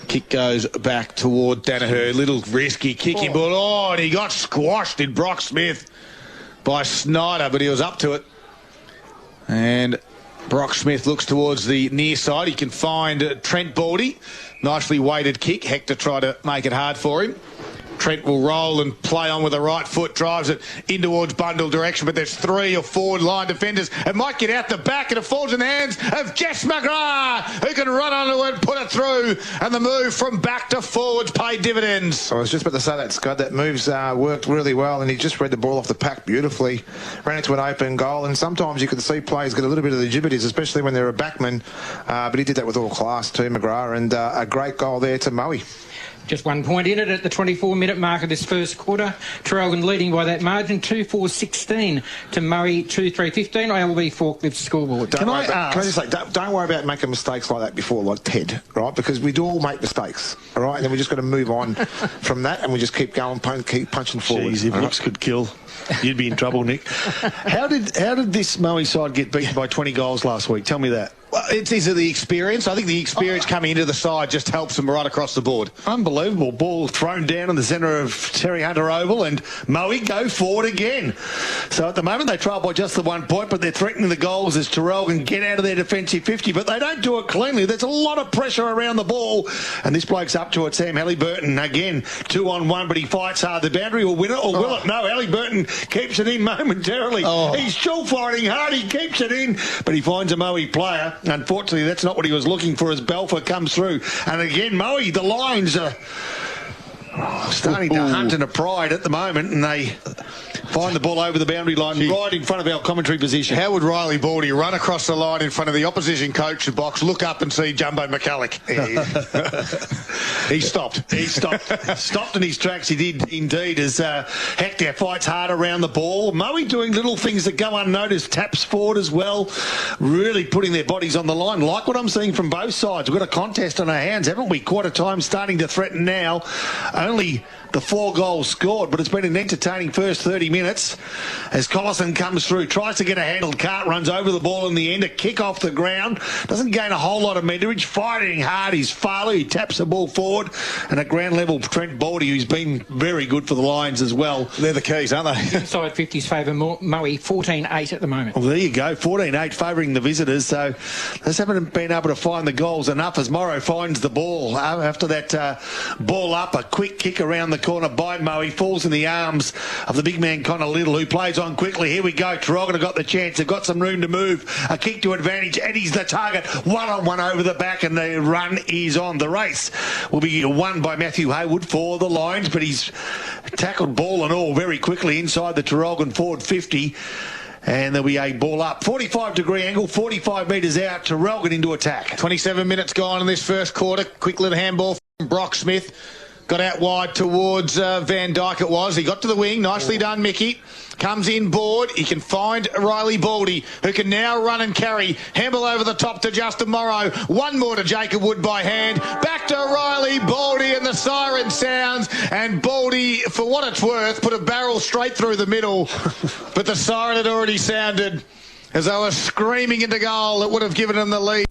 I: Kick goes back toward Danaher. Little risky kicking ball. Oh, and he got squashed in Brock Smith by Snyder, but he was up to it. And Brock Smith looks towards the near side. He can find Trent Baldy. Nicely weighted kick. Hector tried to make it hard for him. Trent will roll and play on with the right foot, drives it in towards bundle direction, but there's 3 or 4 line defenders. It might get out the back, and it falls in the hands of Jess McGrath, who can run onto it and put it through, and the move from back to forwards paid dividends.
K: I was just about to say that, Scott. That move's worked really well, and he just read the ball off the pack beautifully, ran into an open goal, and sometimes you can see players get a little bit of the gibbities, especially when they're a backman, but he did that with all class too, McGrath, and a great goal there to Moe.
M: Just 1 point in it at the 24-minute mark of this first quarter. Traralgon leading by that margin, 2-4-16 to Murray, 2-3-15. ALB Forklift scoreboard.
K: Can I just say, don't worry about making mistakes like that before, like Ted, right? Because we do all make mistakes, all right? And then we just got to move on from that, and we just keep going, keep punching forward.
J: Jeez, if looks could kill, you'd be in trouble, Nick. How did this Moe side get beaten by 20 goals last week? Tell me that.
I: Well, it's either the experience. I think the experience coming into the side just helps them right across the board.
J: Unbelievable. Ball thrown down in the centre of Terry Hunter Oval, and Moe go forward again. So at the moment they trail by just the 1 point, but they're threatening the goals as Traralgon get out of their defensive 50, but they don't do it cleanly. There's a lot of pressure around the ball, and this bloke's up to it. Sam Halliburton again, 2-on-1, but he fights hard. The boundary will win it, or will it? No, Halliburton keeps it in momentarily. He's still fighting hard. He keeps it in, but he finds a Moe player. Unfortunately, that's not what he was looking for as Belfer comes through. And again, Moe, the Lions are starting to hunt in a pride at the moment, and they find the ball over the boundary line right in front of our commentary position.
I: How would Riley Baldy run across the line in front of the opposition coach's box, look up and see Jumbo McCulloch? He stopped.
J: He stopped in his tracks. He did indeed, as Hector fights hard around the ball. Moe doing little things that go unnoticed, taps forward as well, really putting their bodies on the line. Like what I'm seeing from both sides. We've got a contest on our hands, haven't we? Quarter time starting to threaten now. Only the 4 goals scored. But it's been an entertaining first 30 minutes as Collison comes through, tries to get a handled cart, runs over the ball in the end, a kick off the ground, doesn't gain a whole lot of meterage, fighting hard. He's Farley, he taps the ball forward, and at ground level, Trent Baldy, who's been very good for the Lions as well.
I: They're the keys, aren't they?
M: Inside 50s favour Moe, 14-8 at the moment.
J: Well, there you go, 14-8 favouring the visitors. So they just haven't been able to find the goals enough as Morrow finds the ball. After that ball up, a quick kick around the corner by Moe. He falls in the arms of the big man, Connor Little, who plays on quickly. Here we go. Traralgon have got the chance. They've got some room to move. A kick to advantage. Eddie's the target. One-on-one over the back, and the run is on. The race will be won by Matthew Haywood for the Lions, but he's tackled ball and all very quickly inside the Traralgon forward 50. And there'll be a ball up. 45-degree angle, 45 metres out. Traralgon into attack.
I: 27 minutes gone in this first quarter. Quick little handball from Brock Smith. Got out wide towards Van Dyke it was. He got to the wing. Nicely done, Mickey. Comes in board. He can find Riley Baldy, who can now run and carry. Hemble over the top to Justin Morrow. One more to Jacob Wood by hand. Back to Riley Baldy, and the siren sounds. And Baldy, for what it's worth, put a barrel straight through the middle. But the siren had already sounded as they were screaming into goal. It would have given them the lead.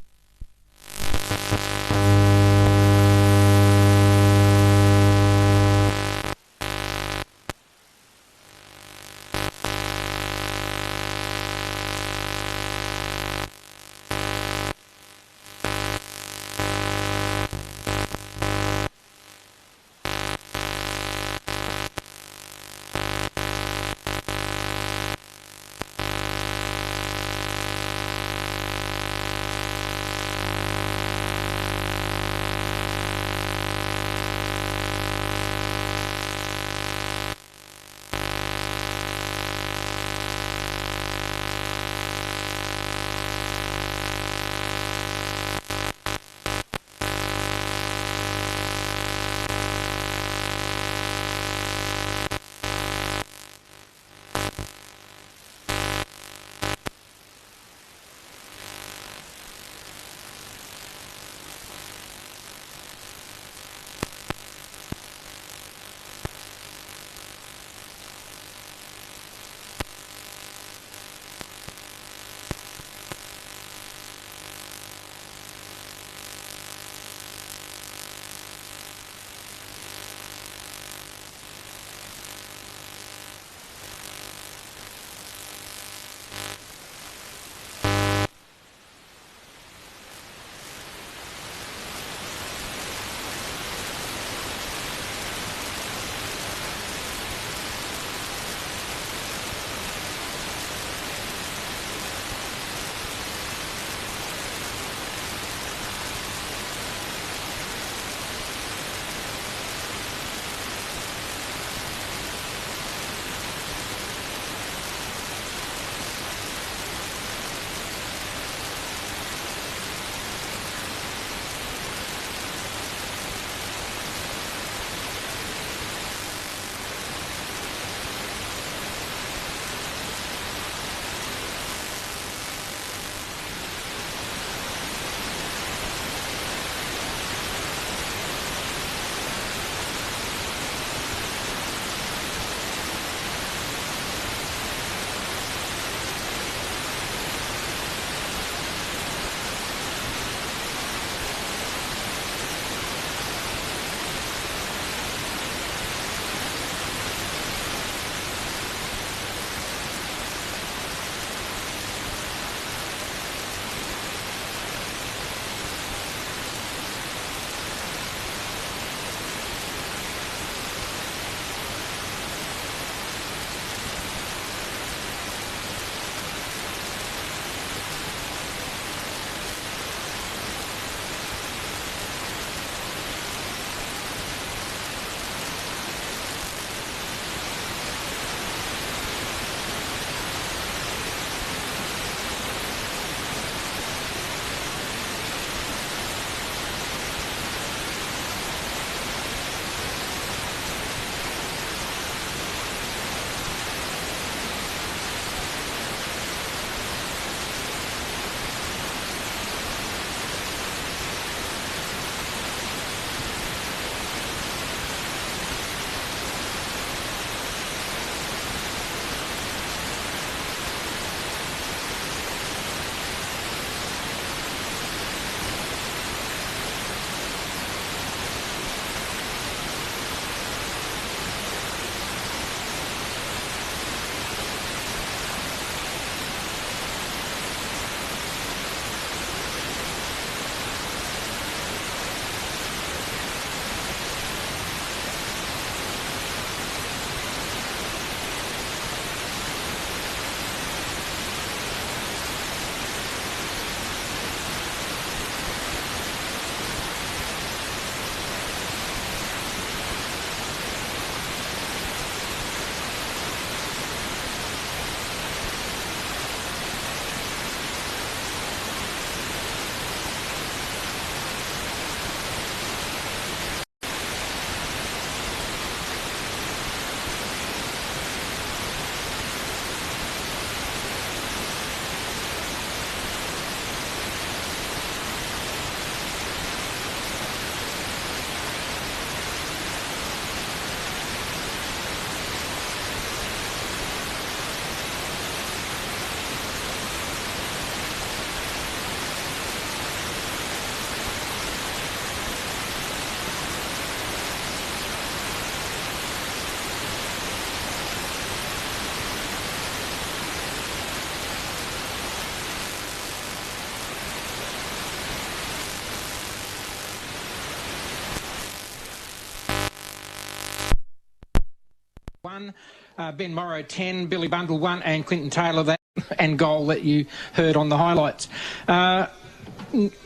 M: 1, Ben Morrow 10, Billy Bundle 1, and Clinton Taylor that and goal that you heard on the highlights.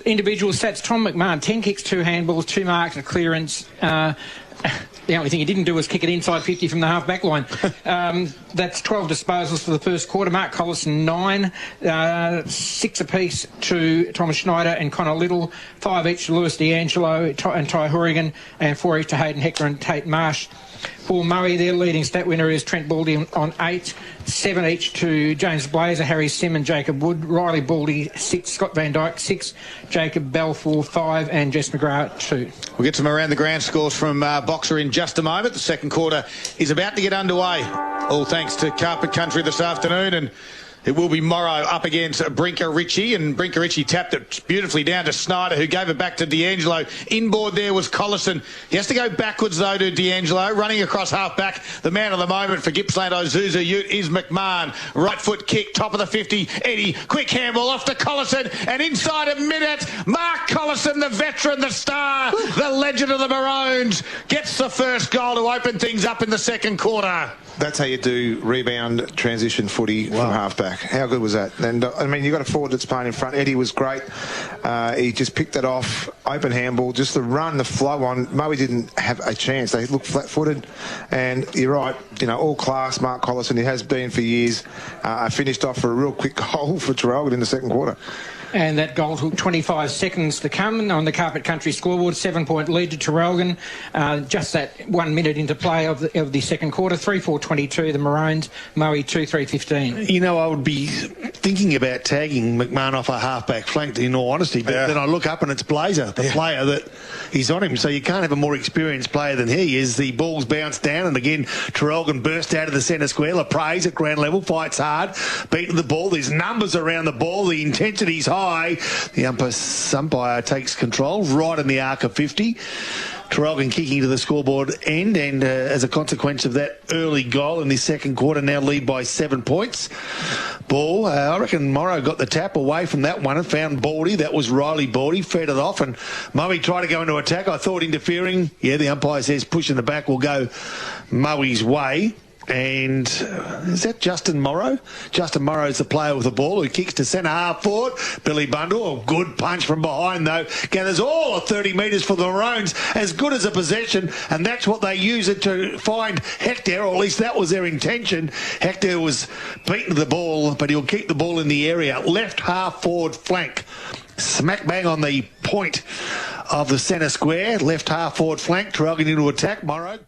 M: Individual stats: Tom McMahon 10 kicks, 2 handballs, 2 marks, and a clearance. The only thing he didn't do was kick it inside 50 from the half-back line. That's 12 disposals for the first quarter. Mark Collison 9, 6 apiece to Thomas Schneider and Connor Little, 5 each to Lewis D'Angelo and Ty Horrigan, and 4 each to Hayden Hector and Tate Marsh. For Murray, their leading stat winner is Trent Baldy on 8, 7 each to James Blazer, Harry Sim and Jacob Wood, Riley Baldy 6, Scott Van Dyke 6, Jacob Balfour 5 and Jess McGrath 2.
I: We'll get some around the ground scores from Boxer in just a moment. The second quarter is about to get underway, all thanks to Carpet Country this afternoon, and it will be Morrow up against Brinker Ritchie, and Brinker Ritchie tapped it beautifully down to Snyder, who gave it back to D'Angelo. Inboard there was Collison. He has to go backwards, though, to D'Angelo. Running across half-back, the man of the moment for Gippsland Ozuza Ute is McMahon. Right foot kick, top of the 50. Eddie, quick handball off to Collison, and inside a minute, Mark Collison, the veteran, the star, the legend of the Maroons, gets the first goal to open things up in the second quarter.
K: That's how you do rebound transition footy from half-back. How good was that? And, I mean, you've got a forward that's playing in front. Eddie was great. He just picked it off, open handball, just the run, the flow on. Moe didn't have a chance. They looked flat-footed. And you're right, you know, all class, Mark Collison. He has been for years. Finished off for a real quick goal for Traralgon in the second quarter.
M: And that goal took 25 seconds to come on the Carpet Country scoreboard. 7-point lead to Traralgon. Just that 1 minute into play of the second quarter. 3-4-22 the Maroons. Moe 2-3-15.
J: You know, I would be thinking about tagging McMahon off a half-back flank, in all honesty, but then I look up and it's Blazer, the player that is on him. So you can't have a more experienced player than he is. The ball's bounced down, and again, Traralgon burst out of the centre square. LaPraise at ground level, fights hard, beating the ball. There's numbers around the ball. The intensity's high. The umpire takes control right in the arc of 50. Traralgon kicking to the scoreboard end, and as a consequence of that early goal in the second quarter, now lead by 7 points. Ball, I reckon Morrow got the tap away from that one and found Baldy. That was Riley Baldy, fed it off, and Moe tried to go into attack. I thought interfering. Yeah, the umpire says pushing the back will go Moe's way. And is that Justin Morrow? Justin Morrow's the player with the ball who kicks to centre half forward. Billy Bundle, a good punch from behind though. Gathers all of 30 metres for the Maroons. As good as a possession, and that's what they use it to find Hector, or at least that was their intention. Hector was beating the ball, but he'll keep the ball in the area. Left half forward flank. Smack bang on the point of the centre square. Left half forward flank. Traralgon into attack. Morrow.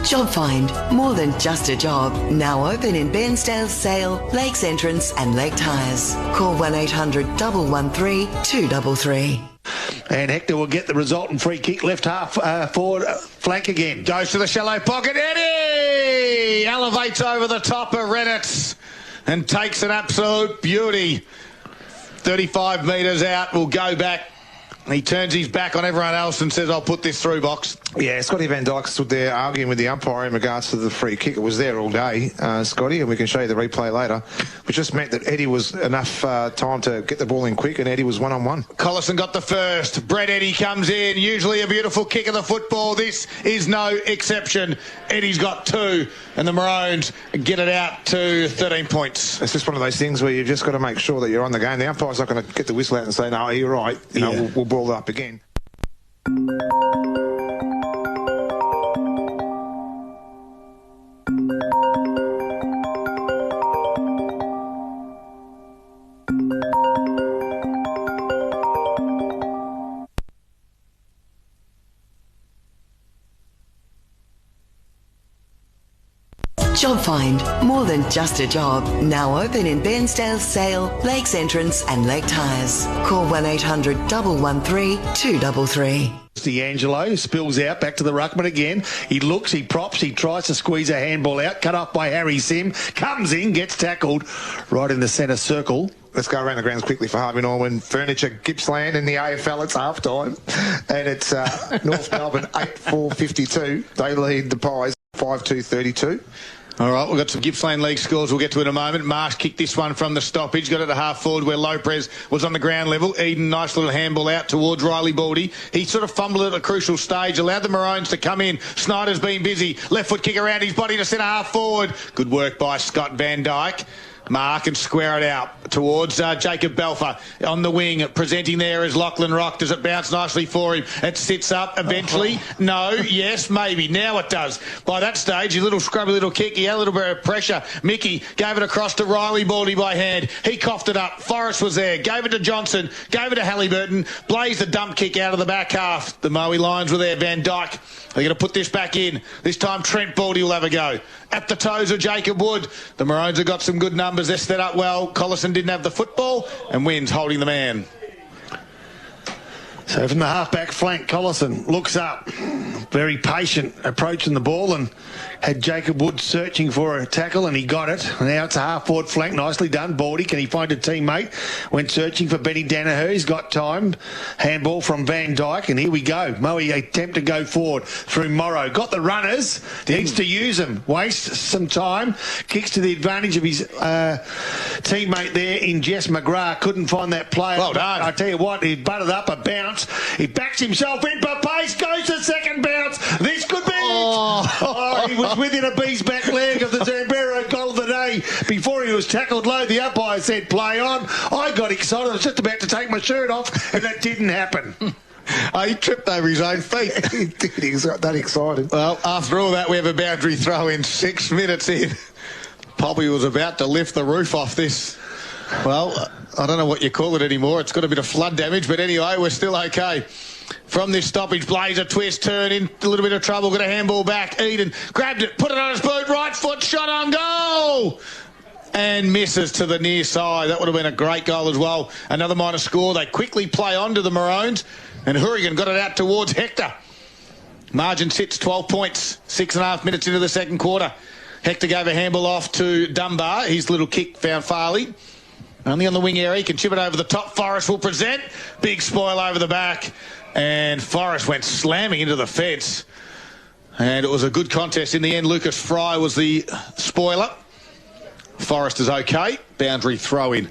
N: Job Find, more than just a job. Now open in Bairnsdale, Sale, Lakes Entrance and Lake Tyres. Call 1800 113 233.
J: And Hector will get the resultant free kick, left half forward flank again.
I: Goes to the shallow pocket. Eddie elevates over the top of Redditz and takes an absolute beauty. 35 metres out, will go back. He turns his back on everyone else and says, I'll put this through, box.
K: Yeah, Scotty Van Dyke stood there arguing with the umpire in regards to the free kick. It was there all day, Scotty, and we can show you the replay later, which just meant that Eddie was enough time to get the ball in quick, and Eddie was one-on-one.
I: Collison got the first. Brett Eddie comes in. Usually a beautiful kick of the football. This is no exception. Eddie's got 2, and the Maroons get it out to 13 points.
K: It's just one of those things where you've just got to make sure that you're on the game. The umpire's not going to get the whistle out and say, no, you're right. You know, we'll ball it up again.
N: Job Find, more than just a job. Now open in Bairnsdale, Sale, Lakes Entrance and Lake Tyres. Call 1800 113 233.
J: D'Angelo spills out back to the ruckman again. He looks, he props, he tries to squeeze a handball out. Cut off by Harry Sim. Comes in, gets tackled right in the centre circle.
K: Let's go around the grounds quickly for Harvey Norman. Furniture, Gippsland in the AFL. It's half time. And it's North Melbourne 8-4-52. They lead the Pies 5-2-32.
I: All right, we've got some Gippsland League scores we'll get to in a moment. Marsh kicked this one from the stoppage, got it to half forward where Lopez was on the ground level. Eden, nice little handball out towards Riley Baldy. He sort of fumbled at a crucial stage, allowed the Maroons to come in. Snyder's been busy. Left foot kick around his body to centre half forward. Good work by Scott Van Dyke. Mark and square it out towards Jacob Belfer on the wing. Presenting there is Lachlan Rock. Does it bounce nicely for him? It sits up eventually. No, yes, maybe. Now it does. By that stage, a little scrubby little kick. He had a little bit of pressure. Mickey gave it across to Riley Baldy by hand. He coughed it up. Forrest was there. Gave it to Johnson. Gave it to Halliburton. Blazed a dump kick out of the back half. The Moe Lions were there. Van Dyke. They're going to put this back in. This time Trent Baldy will have a go. At the toes of Jacob Wood. The Maroons have got some good numbers. They're set up well. Collison didn't have the football and wins holding the man.
J: So from the half-back flank, Collison looks up, very patient, approaching the ball, and had Jacob Wood searching for a tackle, and he got it. Now it's a half-forward flank, nicely done. Baldy, can he find a teammate? Went searching for Benny Danaher. He's got time. Handball from Van Dyke, and here we go. Moe attempt to go forward through Morrow. Got the runners. Needs to use them. Wastes some time. Kicks to the advantage of his teammate there in Jess McGrath. Couldn't find that player.
I: Well done.
J: I tell you what, he butted up a bounce. He backs himself in for pace, goes to second bounce. This could be it. He was within a bee's back leg of the Zambero goal of the day before he was tackled low. The umpire said play on. I got excited. I was just about to take my shirt off, and that didn't happen.
I: He tripped over his own feet.
K: He did. He got that excited.
I: Well, after all that, we have a boundary throw in 6 minutes in. Poppy was about to lift the roof off this. Well, I don't know what you call it anymore. It's got a bit of flood damage, but anyway, we're still okay. From this stoppage, Blazer twist, turn in, a little bit of trouble, got a handball back. Eden grabbed it, put it on his boot, right foot, shot on goal! And misses to the near side. That would have been a great goal as well. Another minor score. They quickly play on to the Maroons, and Hourigan got it out towards Hector. Margin sits 12 points, 6.5 minutes into the second quarter. Hector gave a handball off to Dunbar. His little kick found Farley. Only on the wing area, he can chip it over the top. Forrest will present. Big spoil over the back. And Forrest went slamming into the fence. And it was a good contest. In the end, Lucas Fry was the spoiler. Forrest is okay. Boundary throw in.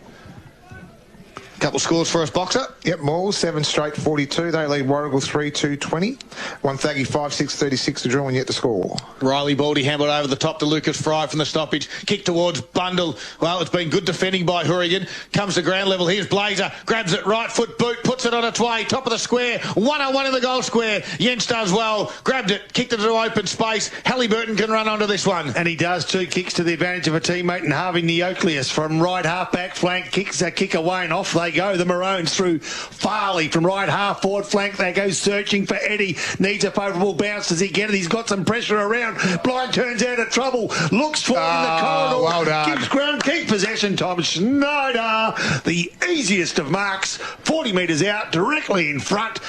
I: Couple scores for us, Boxer.
K: Yep, Maul, 7 straight 42. They lead Warrigal 3-2-20. One Thaggy 5-6-36 to draw and yet to score.
I: Riley Baldy handled over the top to Lucas Fry from the stoppage. Kick towards Bundle. Well, it's been good defending by Hourigan. Comes to ground level. Here's Blazer. Grabs it right foot boot. Puts it on its way. Top of the square. 1-on-1 in the goal square. Jens does well. Grabbed it. Kicked it into open space. Halliburton can run onto this one.
J: And he does too. Kicks to the advantage of a teammate and Harvey Neocleus from right half-back flank. Kicks that kick away and off they go. The Maroons through Farley from right half forward flank. They go searching for Eddie. Needs a favourable bounce. Does he get it? He's got some pressure around. Blind turns out of trouble. Looks for in the corridor.
I: Well done.
J: Gives ground. Keep possession. Tom Schneider. The easiest of marks. 40 metres out. Directly in front.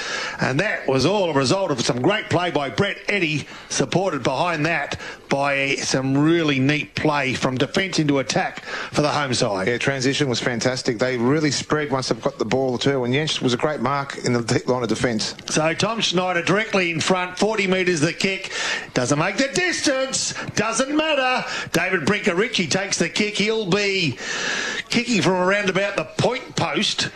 J: And that was all a result of some great play by Brett Eddie. Supported behind that by some really neat play from defence into attack for the home side.
K: Yeah, transition was fantastic. They really spread once they've got the ball too, and Jens was a great mark in the deep line of defence.
J: So Tom Schneider directly in front, 40 metres the kick. Doesn't make the distance. Doesn't matter. David Brinker-Ritchie takes the kick. He'll be kicking from around about the point post.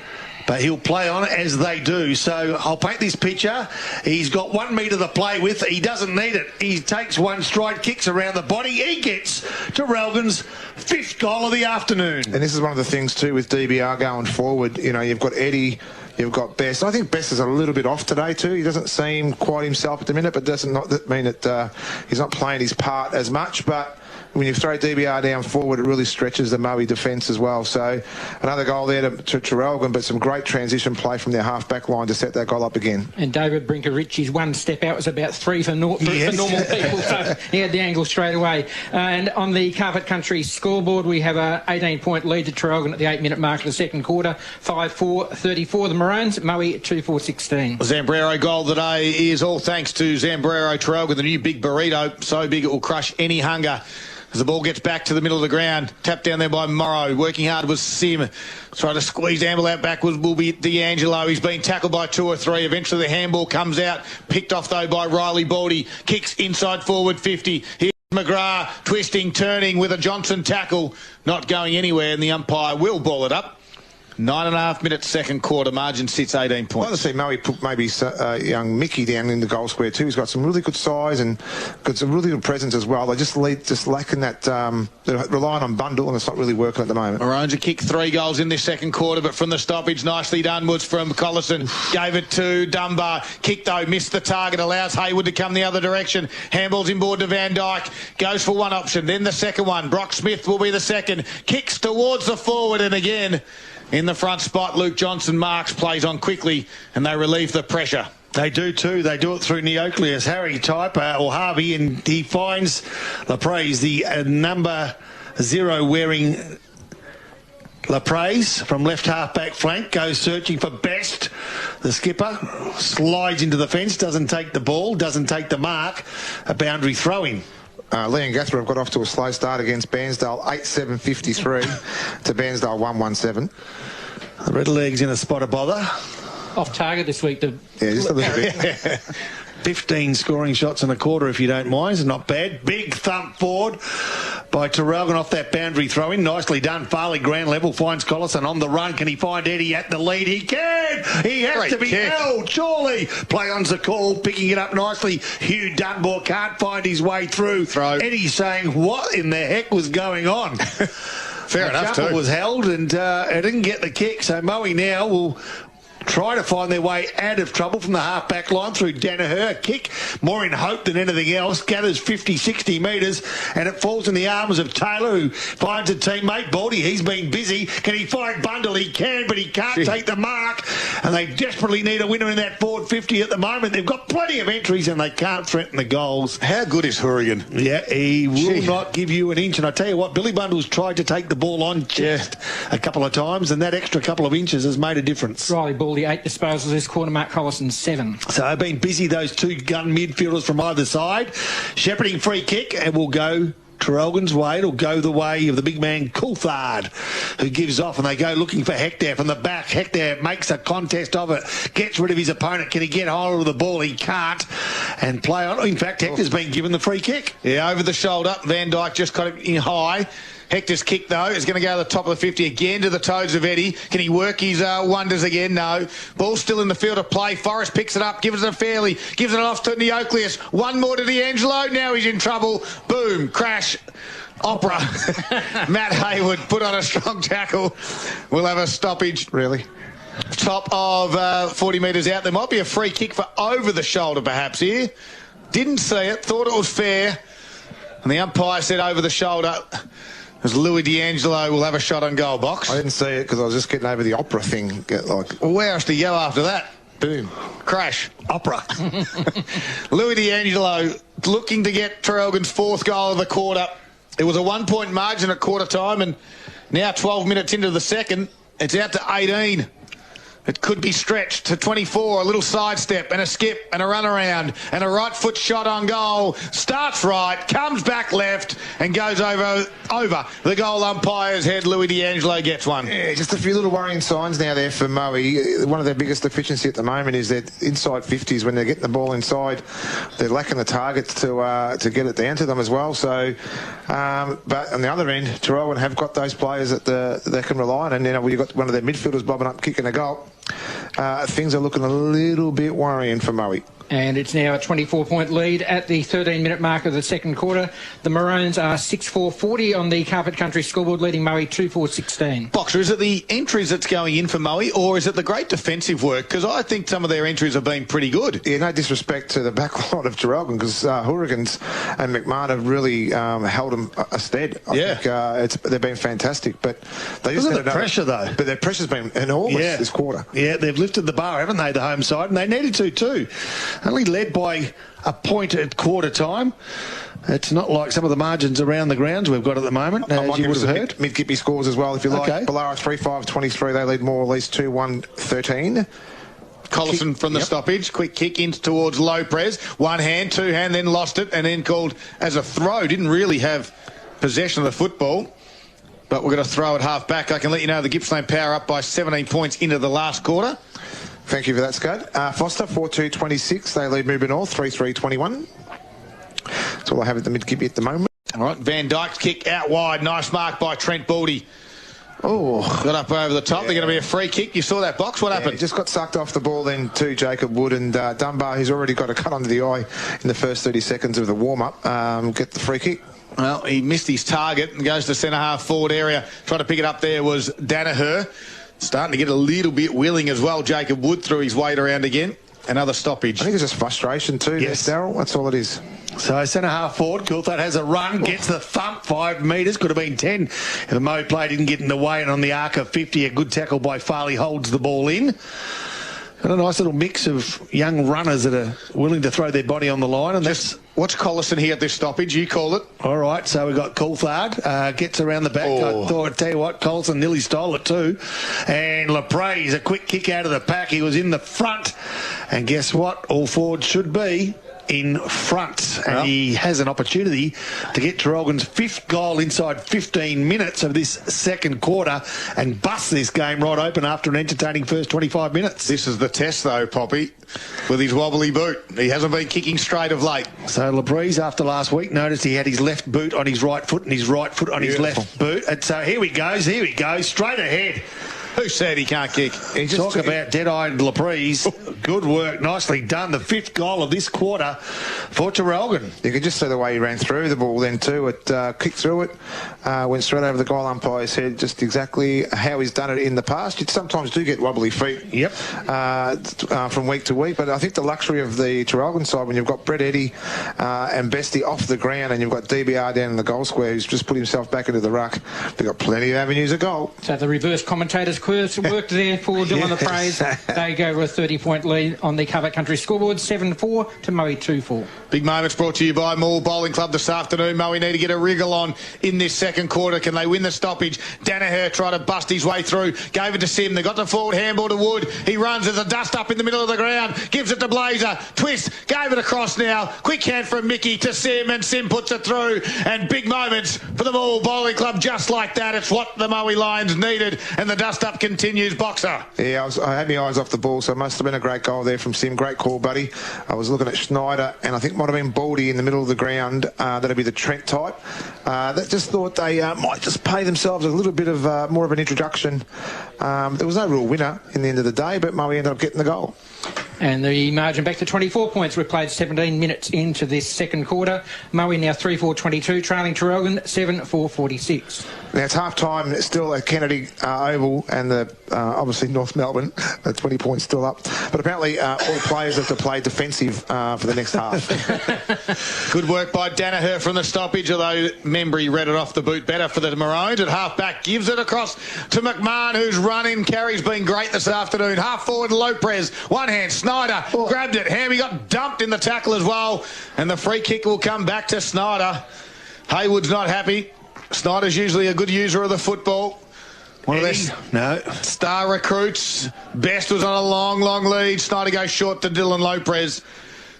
J: But he'll play on as they do. So I'll paint this picture. He's got 1 metre to play with. He doesn't need it. He takes one stride, kicks around the body. He gets Traralgon's 5th goal of the afternoon.
K: And this is one of the things too with DBR going forward. You know, you've got Eddie, you've got Best. I think Best is a little bit off today too. He doesn't seem quite himself at the minute, but doesn't mean that he's not playing his part as much. But when you throw DBR down forward, it really stretches the Moe defence as well. So another goal there to Traralgon, but some great transition play from their half-back line to set that goal up again.
M: And David Brinker-Ritchie's one step out was about 3 for normal people, so he had the angle straight away. And on the Carpet Country scoreboard, we have a 18-point lead to Traralgon at the 8-minute mark of the second quarter, 5-4-34. The Maroons, Moe 2-4-16.
I: Zambrero goal today is all thanks to Zambrero Traralgon, the new big burrito, so big it will crush any hunger. As the ball gets back to the middle of the ground, tapped down there by Morrow. Working hard was Sim. Trying to squeeze Amble out backwards will be D'Angelo. He's been tackled by 2 or 3. Eventually the handball comes out. Picked off, though, by Riley Baldy. Kicks inside forward 50. Here's McGrath twisting, turning with a Johnson tackle. Not going anywhere, and the umpire will ball it up. 9.5 minutes, second quarter. Margin sits 18 points.
K: I'd like to see Moe put maybe young Mickey down in the goal square too. He's got some really good size and got some really good presence as well. They just lacking that. They're relying on bundle, and it's not really working at the moment.
I: Maroons kicked 3 goals in this second quarter, but from the stoppage, nicely done was from Collison. Gave it to Dunbar. Kick though, missed the target. Allows Hayward to come the other direction. Handballs inboard to Van Dyke. Goes for one option, then the second one. Brock Smith will be the second. Kicks towards the forward, and again in the front spot, Luke Johnson marks, plays on quickly, and they relieve the pressure.
J: They do too. They do it through Neocleus. Harry type or Harvey, and he finds Laprise, the number 0 wearing Laprise from left half-back flank, goes searching for Best. The skipper slides into the fence, doesn't take the ball, doesn't take the mark. A boundary throw-in.
K: Leon Gathrow got off to a slow start against Bairnsdale, 8-7-53 to Bairnsdale 1-1-7.
J: The Redlegs in a spot of bother.
M: Off target this week.
K: Yeah, just a little bit.
J: 15 scoring shots in a quarter, if you don't mind. It's not bad. Big thump forward by Traralgon off that boundary throw-in. Nicely done. Farley ground level finds Collison on the run. Can he find Eddie at the lead? He can! He has
I: Great
J: to be
I: kick.
J: held, surely. Play on's the call, picking it up nicely. Hugh Dunbar can't find his way through.
I: Throw.
J: Eddie's saying, what in the heck was going on?
I: Fair enough, too.
J: Was held and it didn't get the kick, so Moe now will try to find their way out of trouble from the half-back line through Danaher. Kick, more in hope than anything else. Gathers 50, 60 metres, and it falls in the arms of Taylor, who finds a teammate. Baldy, he's been busy. Can he find Bundle? He can, but he can't take the mark. And they desperately need a winner in that forward 50 at the moment. They've got plenty of entries, and they can't threaten the goals.
I: How good is Hourigan?
J: Yeah, he will not give you an inch. And I tell you what, Billy Bundle's tried to take the ball on just a couple of times, and that extra couple of inches has made a difference.
M: Riley Baldy, 8 disposals this quarter. Mark Collison, 7.
J: So they've been busy, those 2 gun midfielders from either side. Shepherding free kick, and will go Traralgon's way. It'll go the way of the big man Coulthard, who gives off, and they go looking for Hector from the back. Hector makes a contest of it, gets rid of his opponent. Can he get hold of the ball? He can't, and play on. In fact, Hector's been given the free kick.
I: Yeah, over the shoulder. Van Dyke just got it in high. Hector's kick, though, is going to go to the top of the 50 again to the toes of Eddie. Can he work his wonders again? No. Ball still in the field of play. Forrest picks it up, gives it a Fairley, gives it off to Neocleus. One more to D'Angelo. Now he's in trouble. Boom. Crash. Opera. Matt Hayward put on a strong tackle. We'll have a stoppage.
K: Really?
I: Top of 40 metres out. There might be a free kick for over the shoulder, perhaps, here. Didn't see it. Thought it was fair. And the umpire said over the shoulder. As Louis D'Angelo will have a shot on goal box.
K: I didn't see it because I was just getting over the opera thing.
I: Well, where else do you go after that?
K: Boom.
I: Crash.
J: Opera.
I: Louis D'Angelo looking to get Traralgon's 4th goal of the quarter. It was a 1-point margin at quarter time, and now 12 minutes into the second, it's out to 18. It could be stretched to 24, a little sidestep and a skip and a run around and a right foot shot on goal. Starts right, comes back left and goes over the goal umpire's head. Louis D'Angelo gets one.
K: Yeah, just a few little worrying signs now there for Moe. One of their biggest deficiency at the moment is that inside 50s, when they're getting the ball inside, they're lacking the targets to get it down to them as well. So, but on the other end, Traralgon have got those players that they can rely on, and then you've got one of their midfielders bobbing up, kicking a goal. Things are looking a little bit worrying for Moe.
M: And it's now a 24-point lead at the 13-minute mark of the second quarter. The Maroons are 6-4-40 on the Carpet Country scoreboard, leading Maui 2-4-16.
I: Boxer, is it the entries that's going in for Maui, or is it the great defensive work? Because I think some of their entries have been pretty good.
K: Yeah, no disrespect to the backline of Traralgon, because Hurricanes and McMahon have really held them a stead. I think they've been fantastic, but they just
J: had pressure though.
K: But their pressure's been enormous this quarter.
J: Yeah, they've lifted the bar, haven't they, the home side, and they needed to too. Only led by a point at quarter time. It's not like some of the margins around the grounds we've got at the moment, as you would have heard.
K: Mid-Gippy scores as well, if you like. Ballara 3-5-23, they lead more or less 2-1-13.
I: Collison from the stoppage. Quick kick in towards Lopez. One hand, two hand, then lost it, and then called as a throw. Didn't really have possession of the football. But we're going to throw it half back. I can let you know the Gippsland Power up by 17 points into the last quarter.
K: Thank you for that, Scud. Foster, 4-2-26. They lead Mooba North, 3-3-21. That's all I have at the mid-Gippy at the moment.
I: All right, Van Dyke's kick out wide. Nice mark by Trent Baldy. Oh, got up over the top. They're going to be a free kick. You saw that box. What happened?
K: He just got sucked off the ball then to Jacob Wood, and Dunbar, who's already got a cut under the eye in the first 30 seconds of the warm-up, get the free kick.
I: Well, he missed his target and goes to centre-half forward area. Trying to pick it up there was Danaher. Starting to get a little bit willing as well. Jacob Wood threw his weight around again. Another stoppage.
K: I think it's just frustration too, yes, Daryl. That's all it is.
J: So centre-half forward, Coulthard has a run, gets the thump, 5 metres, could have been 10 if the Mo play didn't get in the way, and on the arc of 50, a good tackle by Farley holds the ball in. And a nice little mix of young runners that are willing to throw their body on the line. And that's
I: watch Collison here at this stoppage. You call it.
J: All right, so we've got Coulthard, gets around the back. I thought, I'd tell you what, Collison nearly stole it too. And Leprez, a quick kick out of the pack. He was in the front. And guess what? All forwards should be in front, and he has an opportunity to get Traralgon's 5th goal inside 15 minutes of this second quarter and bust this game right open after an entertaining first 25 minutes.
I: This is the test though, Poppy, with his wobbly boot. He hasn't been kicking straight of late.
J: So Leprez, after last week, noticed he had his left boot on his right foot and his right foot on his left boot, and so here he goes, straight ahead.
I: Who said he can't kick?
J: Talk about dead-eyed Leprez. Good work, nicely done. The 5th goal of this quarter for Traralgon.
K: You can just see the way he ran through the ball then too. It kicked through it, went straight over the goal umpire's head, just exactly how he's done it in the past. You sometimes do get wobbly feet from week to week, but I think the luxury of the Traralgon side, when you've got Brett Eddy and Bestie off the ground and you've got DBR down in the goal square who's just put himself back into the ruck, they've got plenty of avenues of goal.
M: So the reverse commentators worked there for Dylan Leprez. They go with a 30-point lead on the Cover Country scoreboard, 7-4 to Moe 2-4.
I: Big moments brought to you by Moore Bowling Club this afternoon. Moe need to get a wriggle on in this second quarter. Can they win the stoppage? Danaher tried to bust his way through, gave it to Sim. They got the forward handball to Wood. He runs, there's a dust up in the middle of the ground, gives it to Blazer, twist, gave it across now. Quick hand from Mickey to Sim, and Sim puts it through. And big moments for the Moore Bowling Club just like that. It's what the Moe Lions needed, and the dust up continues. Boxer.
K: Yeah, I had my eyes off the ball, so it must have been a great goal there from Sim. Great call, buddy. I was looking at Schneider, and I think might have been Baldy in the middle of the ground. That'd be the Trent type. That just thought they might just pay themselves a little bit of more of an introduction. There was no real winner in the end of the day, but Moe ended up getting the goal.
M: And the margin back to 24 points. We've played 17 minutes into this second quarter. Moe now 3-4-22, trailing Traralgon 7-4-46.
K: Now it's half-time still at Kennedy Oval, and obviously North Melbourne, 20 points still up. But apparently all players have to play defensive for the next half.
I: Good work by Danaher from the stoppage, although Membry read it off the boot better for the Maroons. At half-back, gives it across to McMahon, who's running. Carry's been great this afternoon. Half-forward, Lopez, one hand, Snyder grabbed it. Hammy got dumped in the tackle as well, and the free kick will come back to Snyder. Haywood's not happy. Snyder's usually a good user of the football. One of their star recruits. Best was on a long, long lead. Snyder goes short to Dylan Lopez.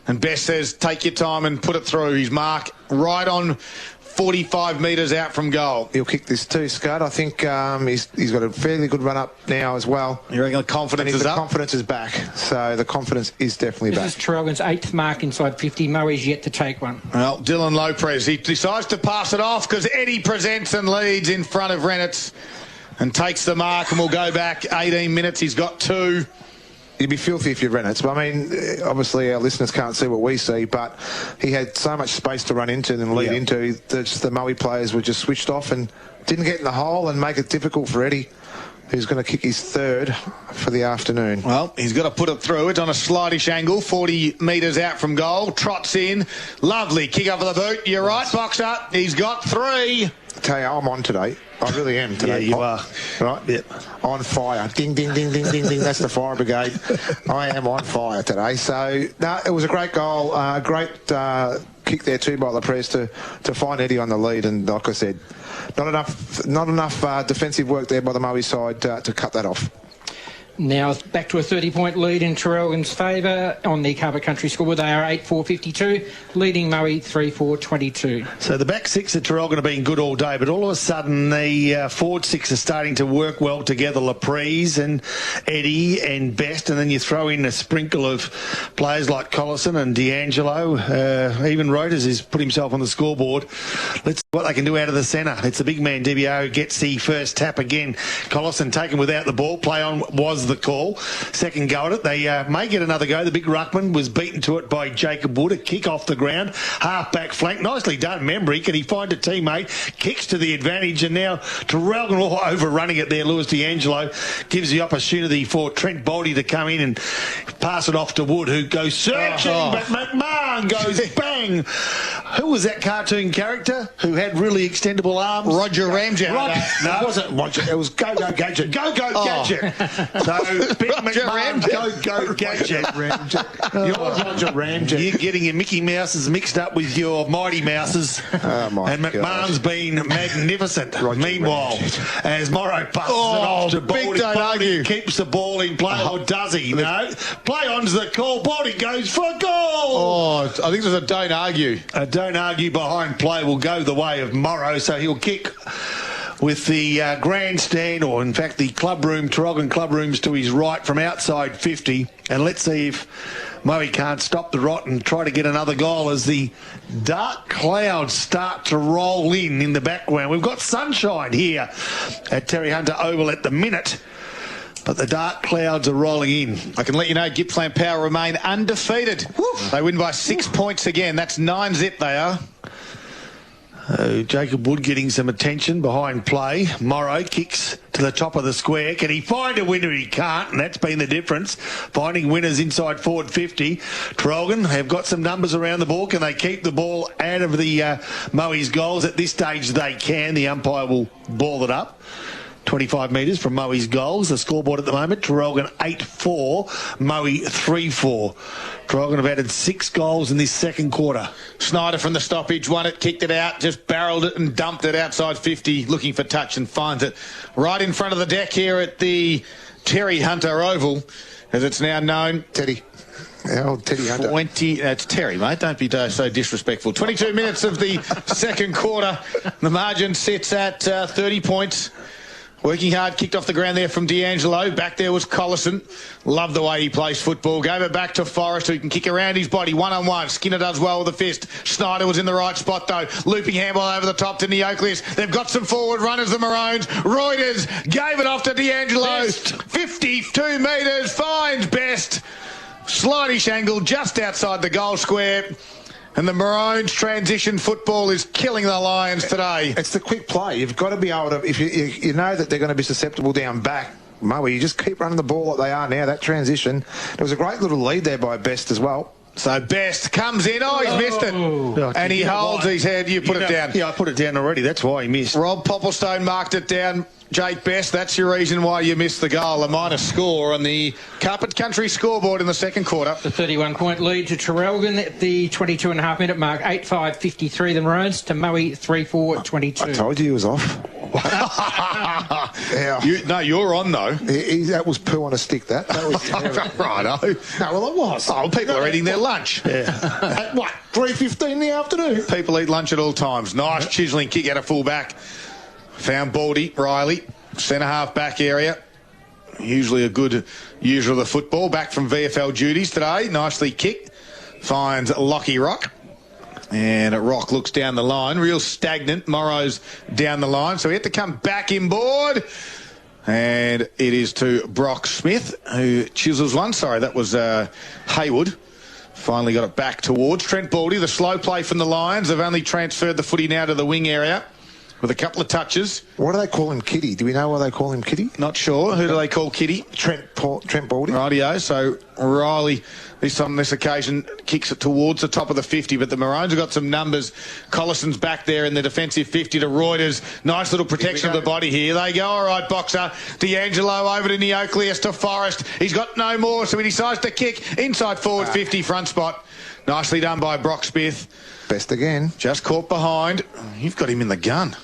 I: And Best says, take your time and put it through. His mark right on 45 metres out from goal.
K: He'll kick this too, Scud. I think he's got a fairly good run up now as well.
I: You reckon the confidence is up?
K: The confidence is back. So the confidence is definitely back.
M: This is Traralgon's 8th mark inside 50. Moe's yet to take one.
I: Well, Dylan Lopez, he decides to pass it off because Eddie presents and leads in front of Rennett's and takes the mark, and we'll go back 18 minutes. He's got 2.
K: You'd be filthy if you ran it. But I mean, obviously our listeners can't see what we see, but he had so much space to run into and lead into that the Moe players were just switched off and didn't get in the hole and make it difficult for Eddie, who's going to kick his third for the afternoon.
I: Well, he's got to put it through. It's on a slightish angle, 40 metres out from goal. Trots in. Lovely kick over the boot. You're right, Boxer. He's got 3.
K: I tell you, I'm on today. I really am today.
J: Yeah, you are.
K: Right? Yep. On fire. Ding, ding, ding, ding, ding, ding. That's the fire brigade. I am on fire today. So, no, it was a great goal. Great kick there too by Lapres to find Eddie on the lead. And like I said, not enough defensive work there by the Moe side to cut that off.
M: Now back to a 30-point lead in Traralgon's favour on the Carpet Country scoreboard. They are 8-4-52, leading Moe 3-4-22.
J: So the back six at Traralgon have been good all day, but all of a sudden the forward six are starting to work well together. Lapres and Eddie and Best, and then you throw in a sprinkle of players like Collison and D'Angelo. Even Roters has put himself on the scoreboard. Let's see what they can do out of the centre. It's the big man, DBO, gets the first tap again. Collison taken without the ball. Play on was the call. Second go at it. They may get another go. The big ruckman was beaten to it by Jacob Wood. A kick off the ground. Half back flank. Nicely done, Membry. Can he find a teammate? Kicks to the advantage, and now Traralgon all overrunning it there. Lewis D'Angelo gives the opportunity for Trent Boldy to come in and pass it off to Wood, who goes searching, but McMahon goes bang. Who was that cartoon character who had really extendable arms?
I: Roger Ramjet.
J: No, it wasn't Roger. It was Go Go Gadget. Go Go Gadget. So Big McMahon, Go Gadget. You're Roger Ramjet. You're getting your Mickey Mouses mixed up with your Mighty Mouses. And McMahon's been magnificent. Meanwhile, as Morrow passes it off to Baldy, Baldy keeps the ball in play, or does he? No. Play on's the call. Baldy goes for a goal.
I: Oh, I think there's a don't argue.
J: A don't argue behind play will go the way of Morrow, so he'll kick with the grandstand, or in fact the club room, Traralgon club rooms to his right from outside 50. And let's see if Moe can't stop the rot and try to get another goal as the dark clouds start to roll in the background. We've got sunshine here at Terry Hunter Oval at the minute, but the dark clouds are rolling in.
I: I can let you know Gippsland Power remain undefeated. They win by 6 points again. That's 9-zip they are.
J: Jacob Wood getting some attention behind play. Morrow kicks to the top of the square. Can he find a winner? He can't, and that's been the difference. Finding winners inside forward 50. Traralgon have got some numbers around the ball. Can they keep the ball out of the Moe's goals? At this stage they can. The umpire will ball it up. 25 metres from Moe's goals. The scoreboard at the moment, Traralgon 8-4, Moe 3-4. Traralgon have added 6 goals in this second quarter.
I: Snyder from the stoppage won it, kicked it out, just barrelled it and dumped it outside 50, looking for touch, and finds it right in front of the deck here at the Terry Hunter Oval, as it's now known.
K: Teddy Hunter.
I: 20. That's Terry, mate. Don't be so disrespectful. 22 minutes of the second quarter. The margin sits at 30 points. Working hard, kicked off the ground there from D'Angelo. Back there was Collison. Loved the way he plays football. Gave it back to Forrest, who can kick around his body one-on-one. Skinner does well with the fist. Snyder was in the right spot, though. Looping handball over the top to Neoclis. They've got some forward runners, the Maroons. Reuters gave it off to D'Angelo. 52 metres, finds Best. Slightish angle just outside the goal square. And the Maroons' transition football is killing the Lions today.
K: It's the quick play. You've got to be able to, if you know that they're going to be susceptible down back, Moe, you just keep running the ball like they are now, that transition. There was a great little lead there by Best as well.
I: So Best comes in. Oh, he's missed it. And he holds his head. You put it down.
J: Yeah, I put it down already. That's why he missed.
I: Rob Popplestone marked it down. Jake Best, that's your reason why you missed the goal. A minus score on the Carpet Country scoreboard in the second quarter.
M: The 31-point lead to Traralgon at the 22.5-minute mark. 8-5-53 the Maroons to Moe 3-4-22.
K: I told you he was off.
I: No, you're on, though.
K: That was poo on a stick, that was
I: righto.
K: No, well, it was.
I: Oh, people are eating their lunch.
K: Yeah. At what, 3:15 in the afternoon?
I: People eat lunch at all times. Nice chiselling kick out of full back. Found Baldy, Riley, centre-half back area. Usually a good user of the football. Back from VFL duties today. Nicely kicked. Finds Lockie Rock. And Rock looks down the line. Real stagnant. Morrow's down the line. So he had to come back inboard. And it is to Brock Smith, who chisels one. Sorry, that was Haywood. Finally got it back towards Trent Baldy. The slow play from the Lions. They've only transferred the footy now to the wing area with a couple of touches.
K: Why do they call him Kitty? Do we know why they call him Kitty?
I: Not sure. Who do they call Kitty?
K: Trent Baldy.
I: Rightio. So Riley, on this occasion, kicks it towards the top of the 50, but the Maroons have got some numbers. Collison's back there in the defensive 50 to Reuters. Nice little protection of the body here. They go. All right, Boxer. D'Angelo over to Neocleus to Forrest. He's got no more, so he decides to kick inside forward 50 front spot. Nicely done by Brock Smith.
K: Best again.
I: Just caught behind. You've got him in the gun.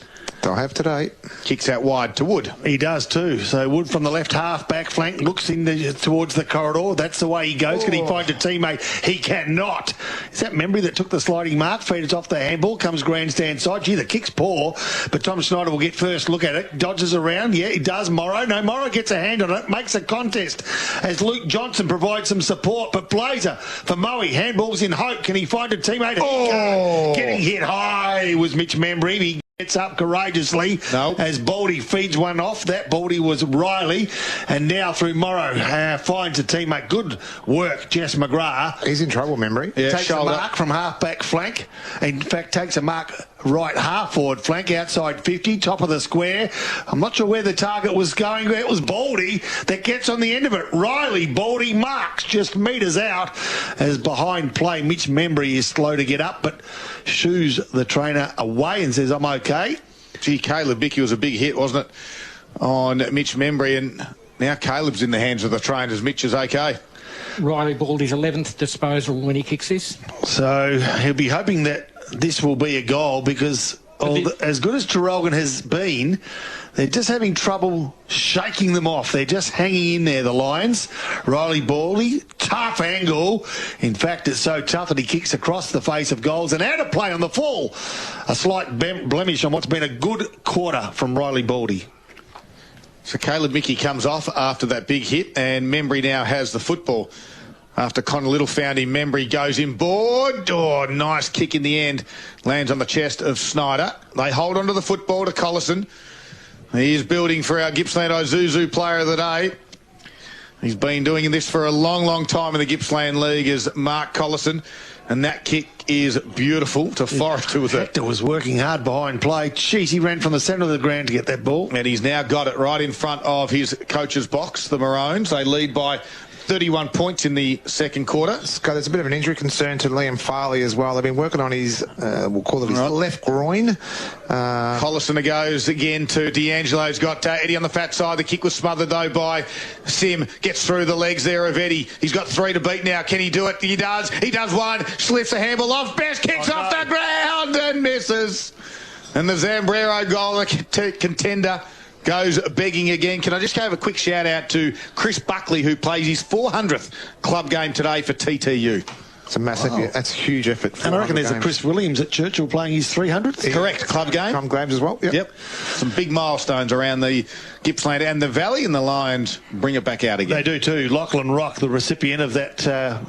K: I have today.
I: Kicks out wide to Wood.
J: He does too. So Wood from the left half back flank looks towards the corridor. That's the way he goes. Can he find a teammate? He cannot. Is that Membry that took the sliding mark? Feeds off the handball. Comes grandstand side. Gee, the kick's poor. But Tom Schneider will get first look at it. Dodges around. Yeah, he does. Morrow. No, Morrow gets a hand on it. Makes a contest as Luke Johnson provides some support. But Blazer for Moe. Handball's in hope. Can he find a teammate? He can't. Getting hit high was Mitch Membry. He gets up courageously as Baldy feeds one off. That Baldy was Riley, and now through Morrow finds a teammate. Good work, Jess McGrath.
K: He's in trouble, Membry.
J: Yeah, takes a mark from half-back flank. In fact, takes a mark right half-forward flank, outside 50, top of the square. I'm not sure where the target was going. It was Baldy that gets on the end of it. Riley, Baldy marks just metres out as behind play. Mitch Membry is slow to get up, but shoos the trainer away and says, I'm okay.
I: Gee, Caleb Bicky was a big hit, wasn't it, on Mitch Membry, and now Caleb's in the hands of the trainers. Mitch is okay.
M: Riley Baldy's 11th disposal when he kicks this.
J: So he'll be hoping that this will be a goal, because as good as Traralgon has been, they're just having trouble shaking them off. They're just hanging in there, the Lions. Riley Baldy, tough angle. In fact, it's so tough that he kicks across the face of goals and out of play on the full. A slight blemish on what's been a good quarter from Riley Baldy.
I: So Caleb Mickey comes off after that big hit, and Membry now has the football. After Connor Little found him, Membry goes inboard. Oh, nice kick in the end. Lands on the chest of Snyder. They hold on to the football to Collison. He is building for our Gippsland Isuzu player of the day. He's been doing this for a long, long time in the Gippsland League as Mark Collison. And that kick is beautiful to Forrest, who was
J: Hector was working hard behind play. Jeez, he ran from the centre of the ground to get that ball.
I: And he's now got it right in front of his coach's box, the Maroons. They lead by 31 points in the second quarter.
K: Scott, there's a bit of an injury concern to Liam Farley as well. They've been working on his, we'll call it his left groin.
I: Collison goes again to D'Angelo's got Eddie on the fat side. The kick was smothered though by Sim. Gets through the legs there of Eddie. He's got 3 to beat now. Can he do it? He does. He does one. Slips a handball off. Best kicks off the ground and misses. And the Zambrero goal contender goes begging again. Can I just give a quick shout out to Chris Buckley, who plays his 400th club game today for TTU.
K: It's a massive, that's a huge effort.
J: And I reckon there's a Chris Williams at Churchill playing his 300th.
I: Yeah. Correct, club game.
K: Club games as well.
I: Yep. Some big milestones around the Gippsland and the Valley, and the Lions bring it back out again.
J: They do too. Lachlan Rock, the recipient of that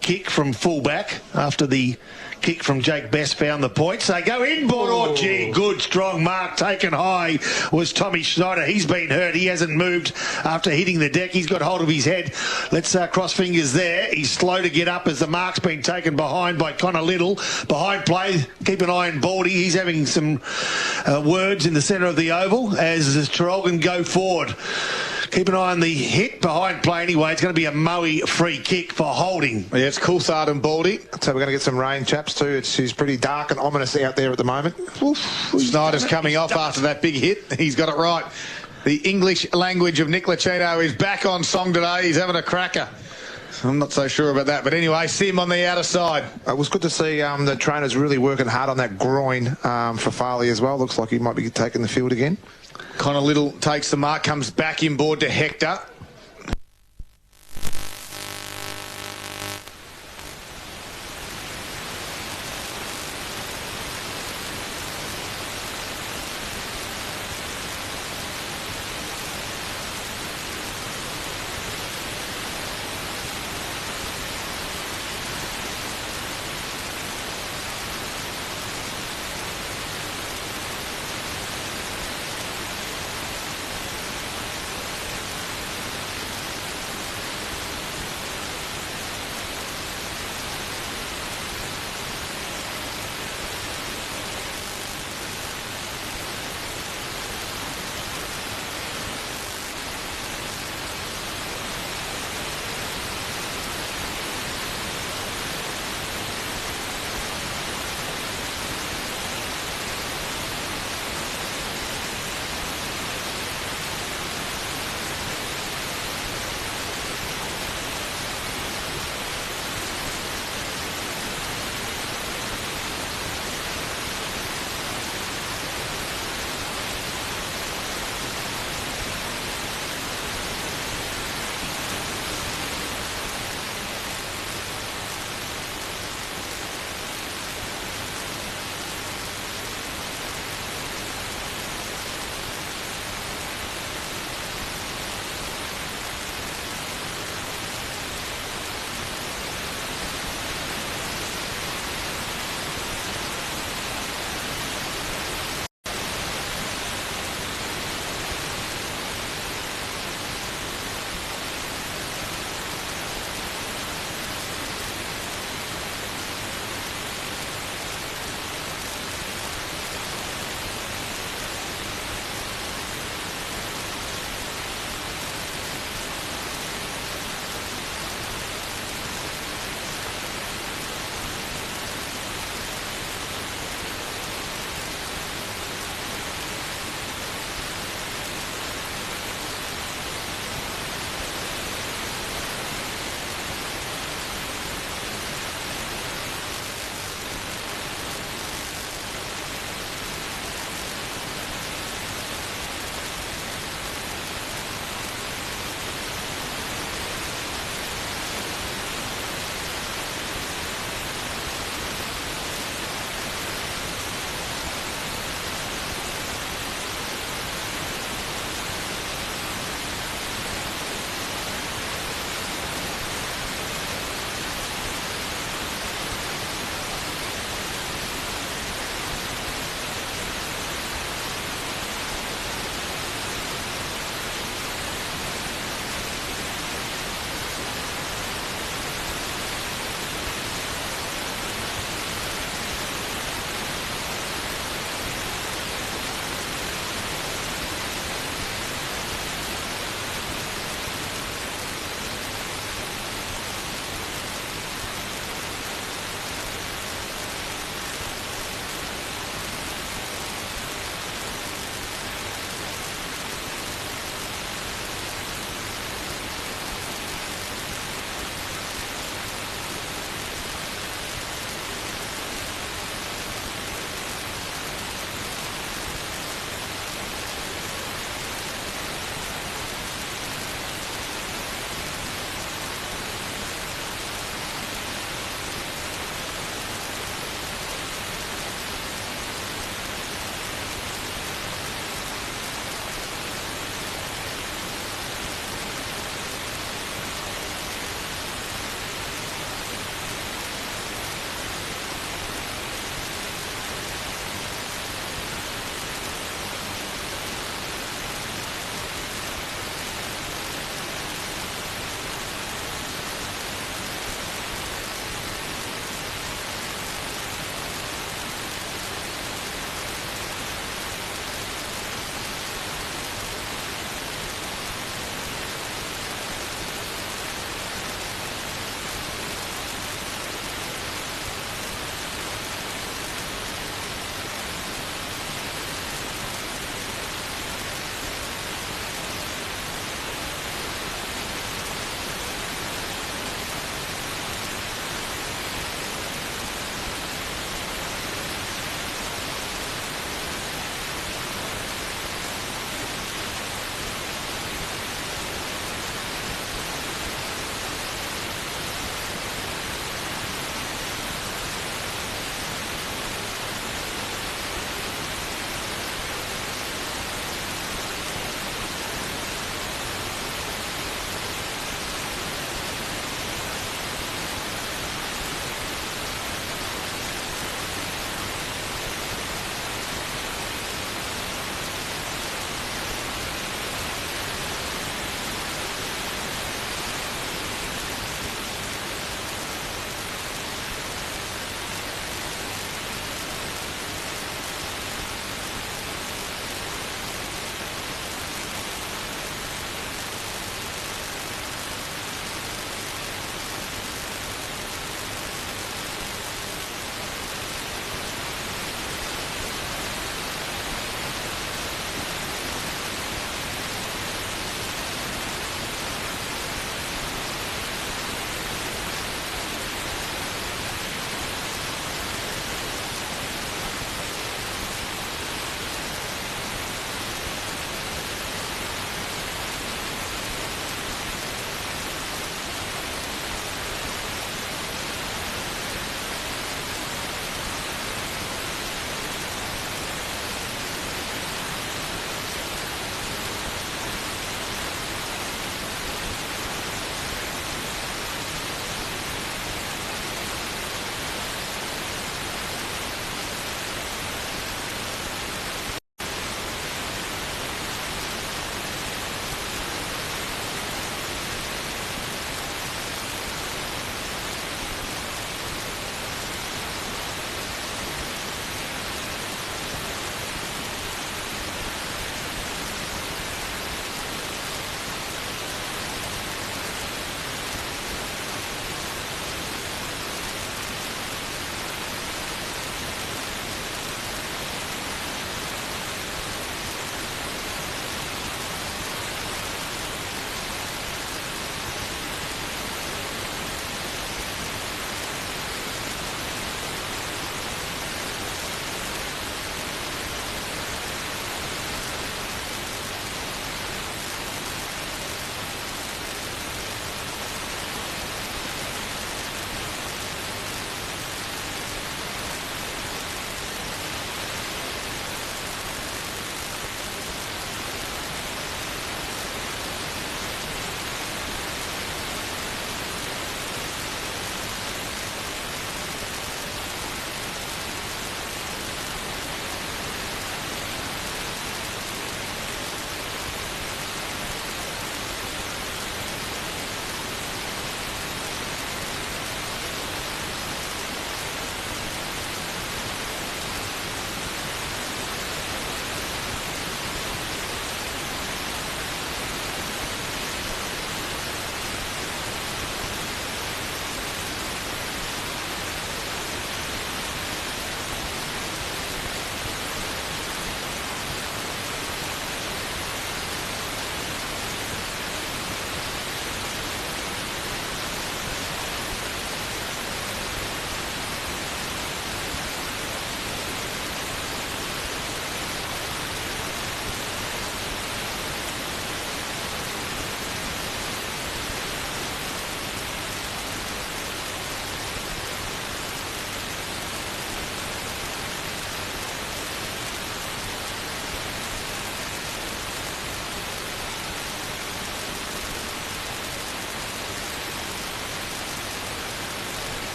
J: kick from fullback after the kick from Jake Best found the points. They go inboard. Oh, gee, good, strong mark taken high was Tommy Schneider. He's been hurt. He hasn't moved after hitting the deck. He's got hold of his head. Let's cross fingers there. He's slow to get up as the mark's been taken behind by Connor Little. Behind play, keep an eye on Baldy. He's having some words in the centre of the oval as Traralgon go forward. Keep an eye on the hit behind play anyway. It's going to be a Moe free kick for holding.
I: Yeah, it's Coulthard and Baldy.
K: So we're going to get some rain, chaps, too. It's pretty dark and ominous out there at the moment. Oof.
I: Snyder's coming off after that big hit. He's got it right. The English language of Nick Licino is back on song today. He's having a cracker. I'm not so sure about that. But anyway, Sim on the outer side.
K: It was good to see the trainers really working hard on that groin for Farley as well. Looks like he might be taking the field again.
I: Connor Little takes the mark, comes back inboard to Hector.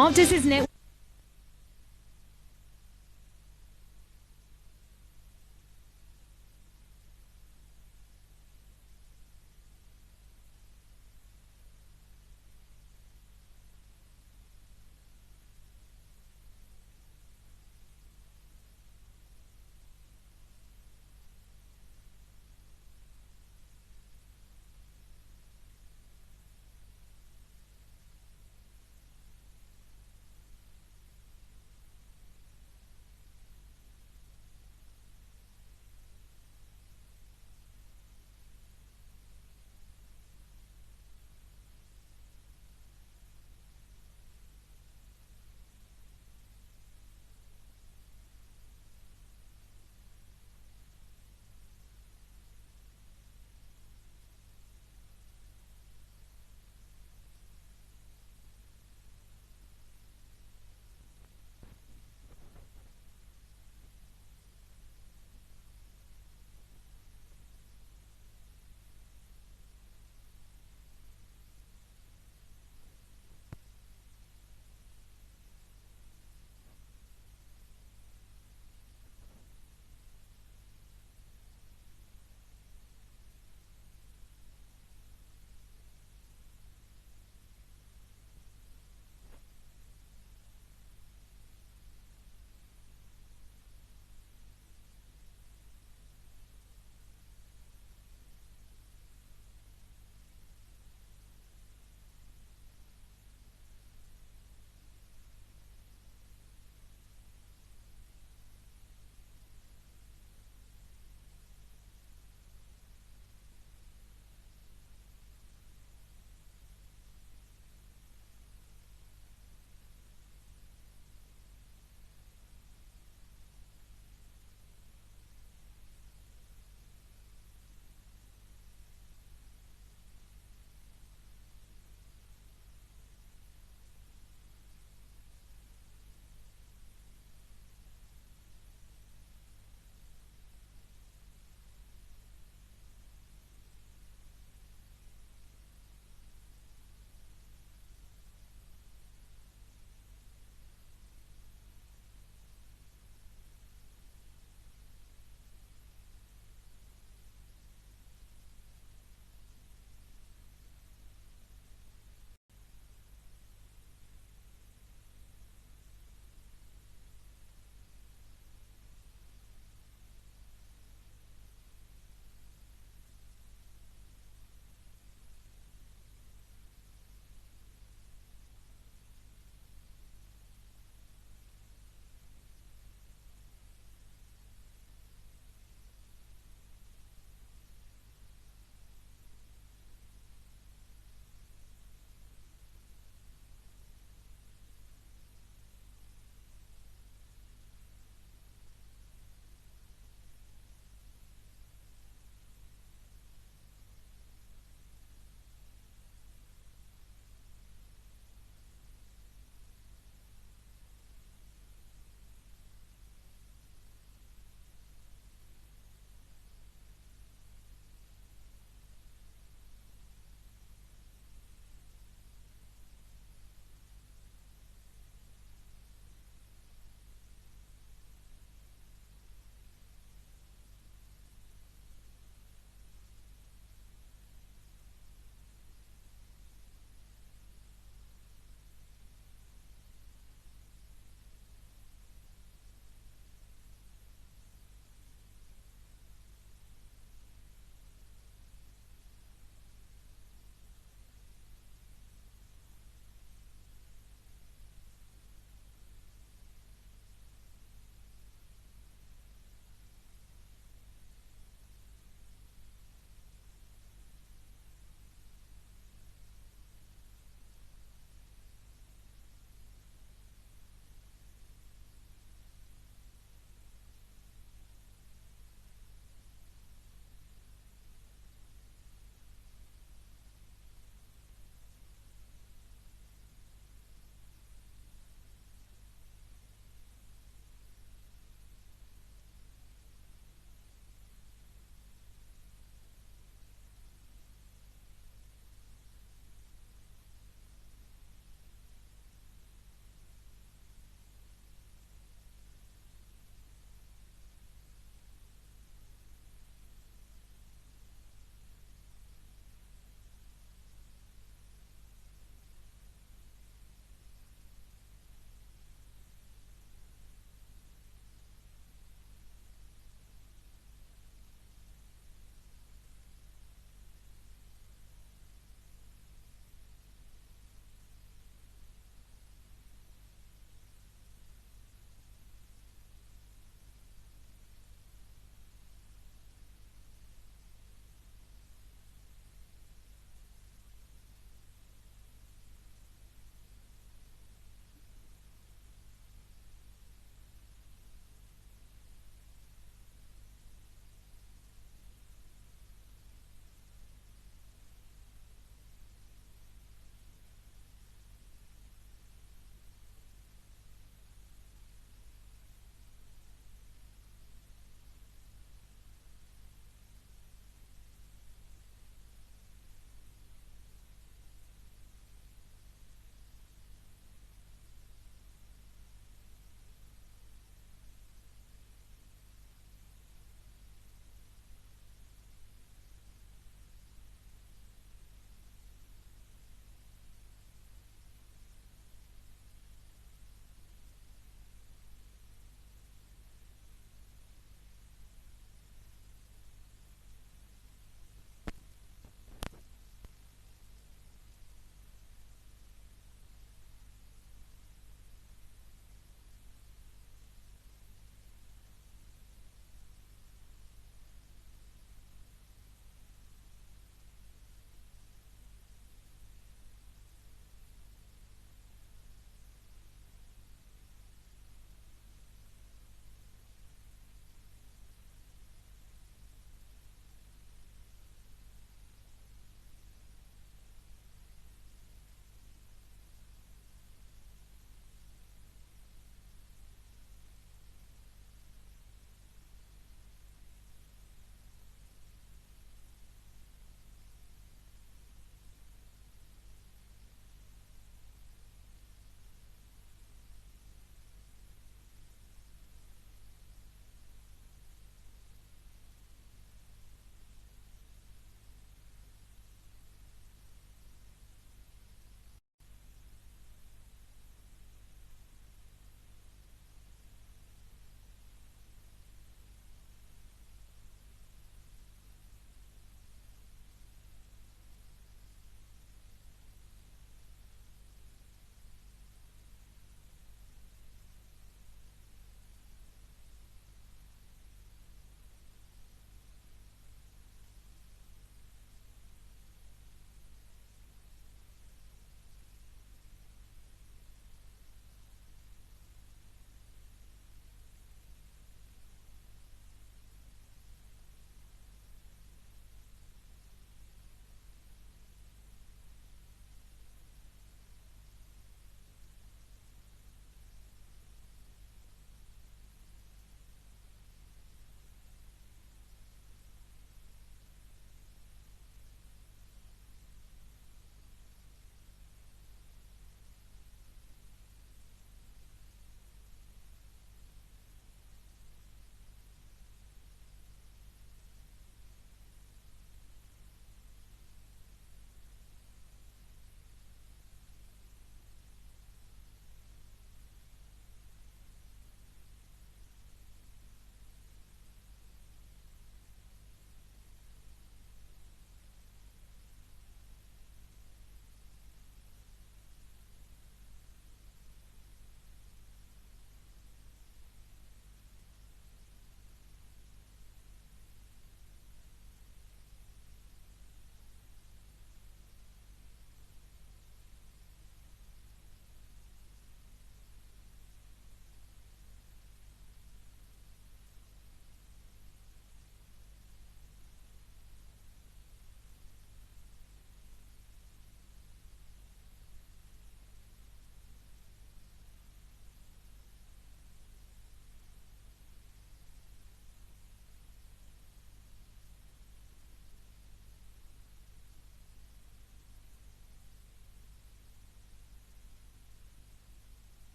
O: Optus is net.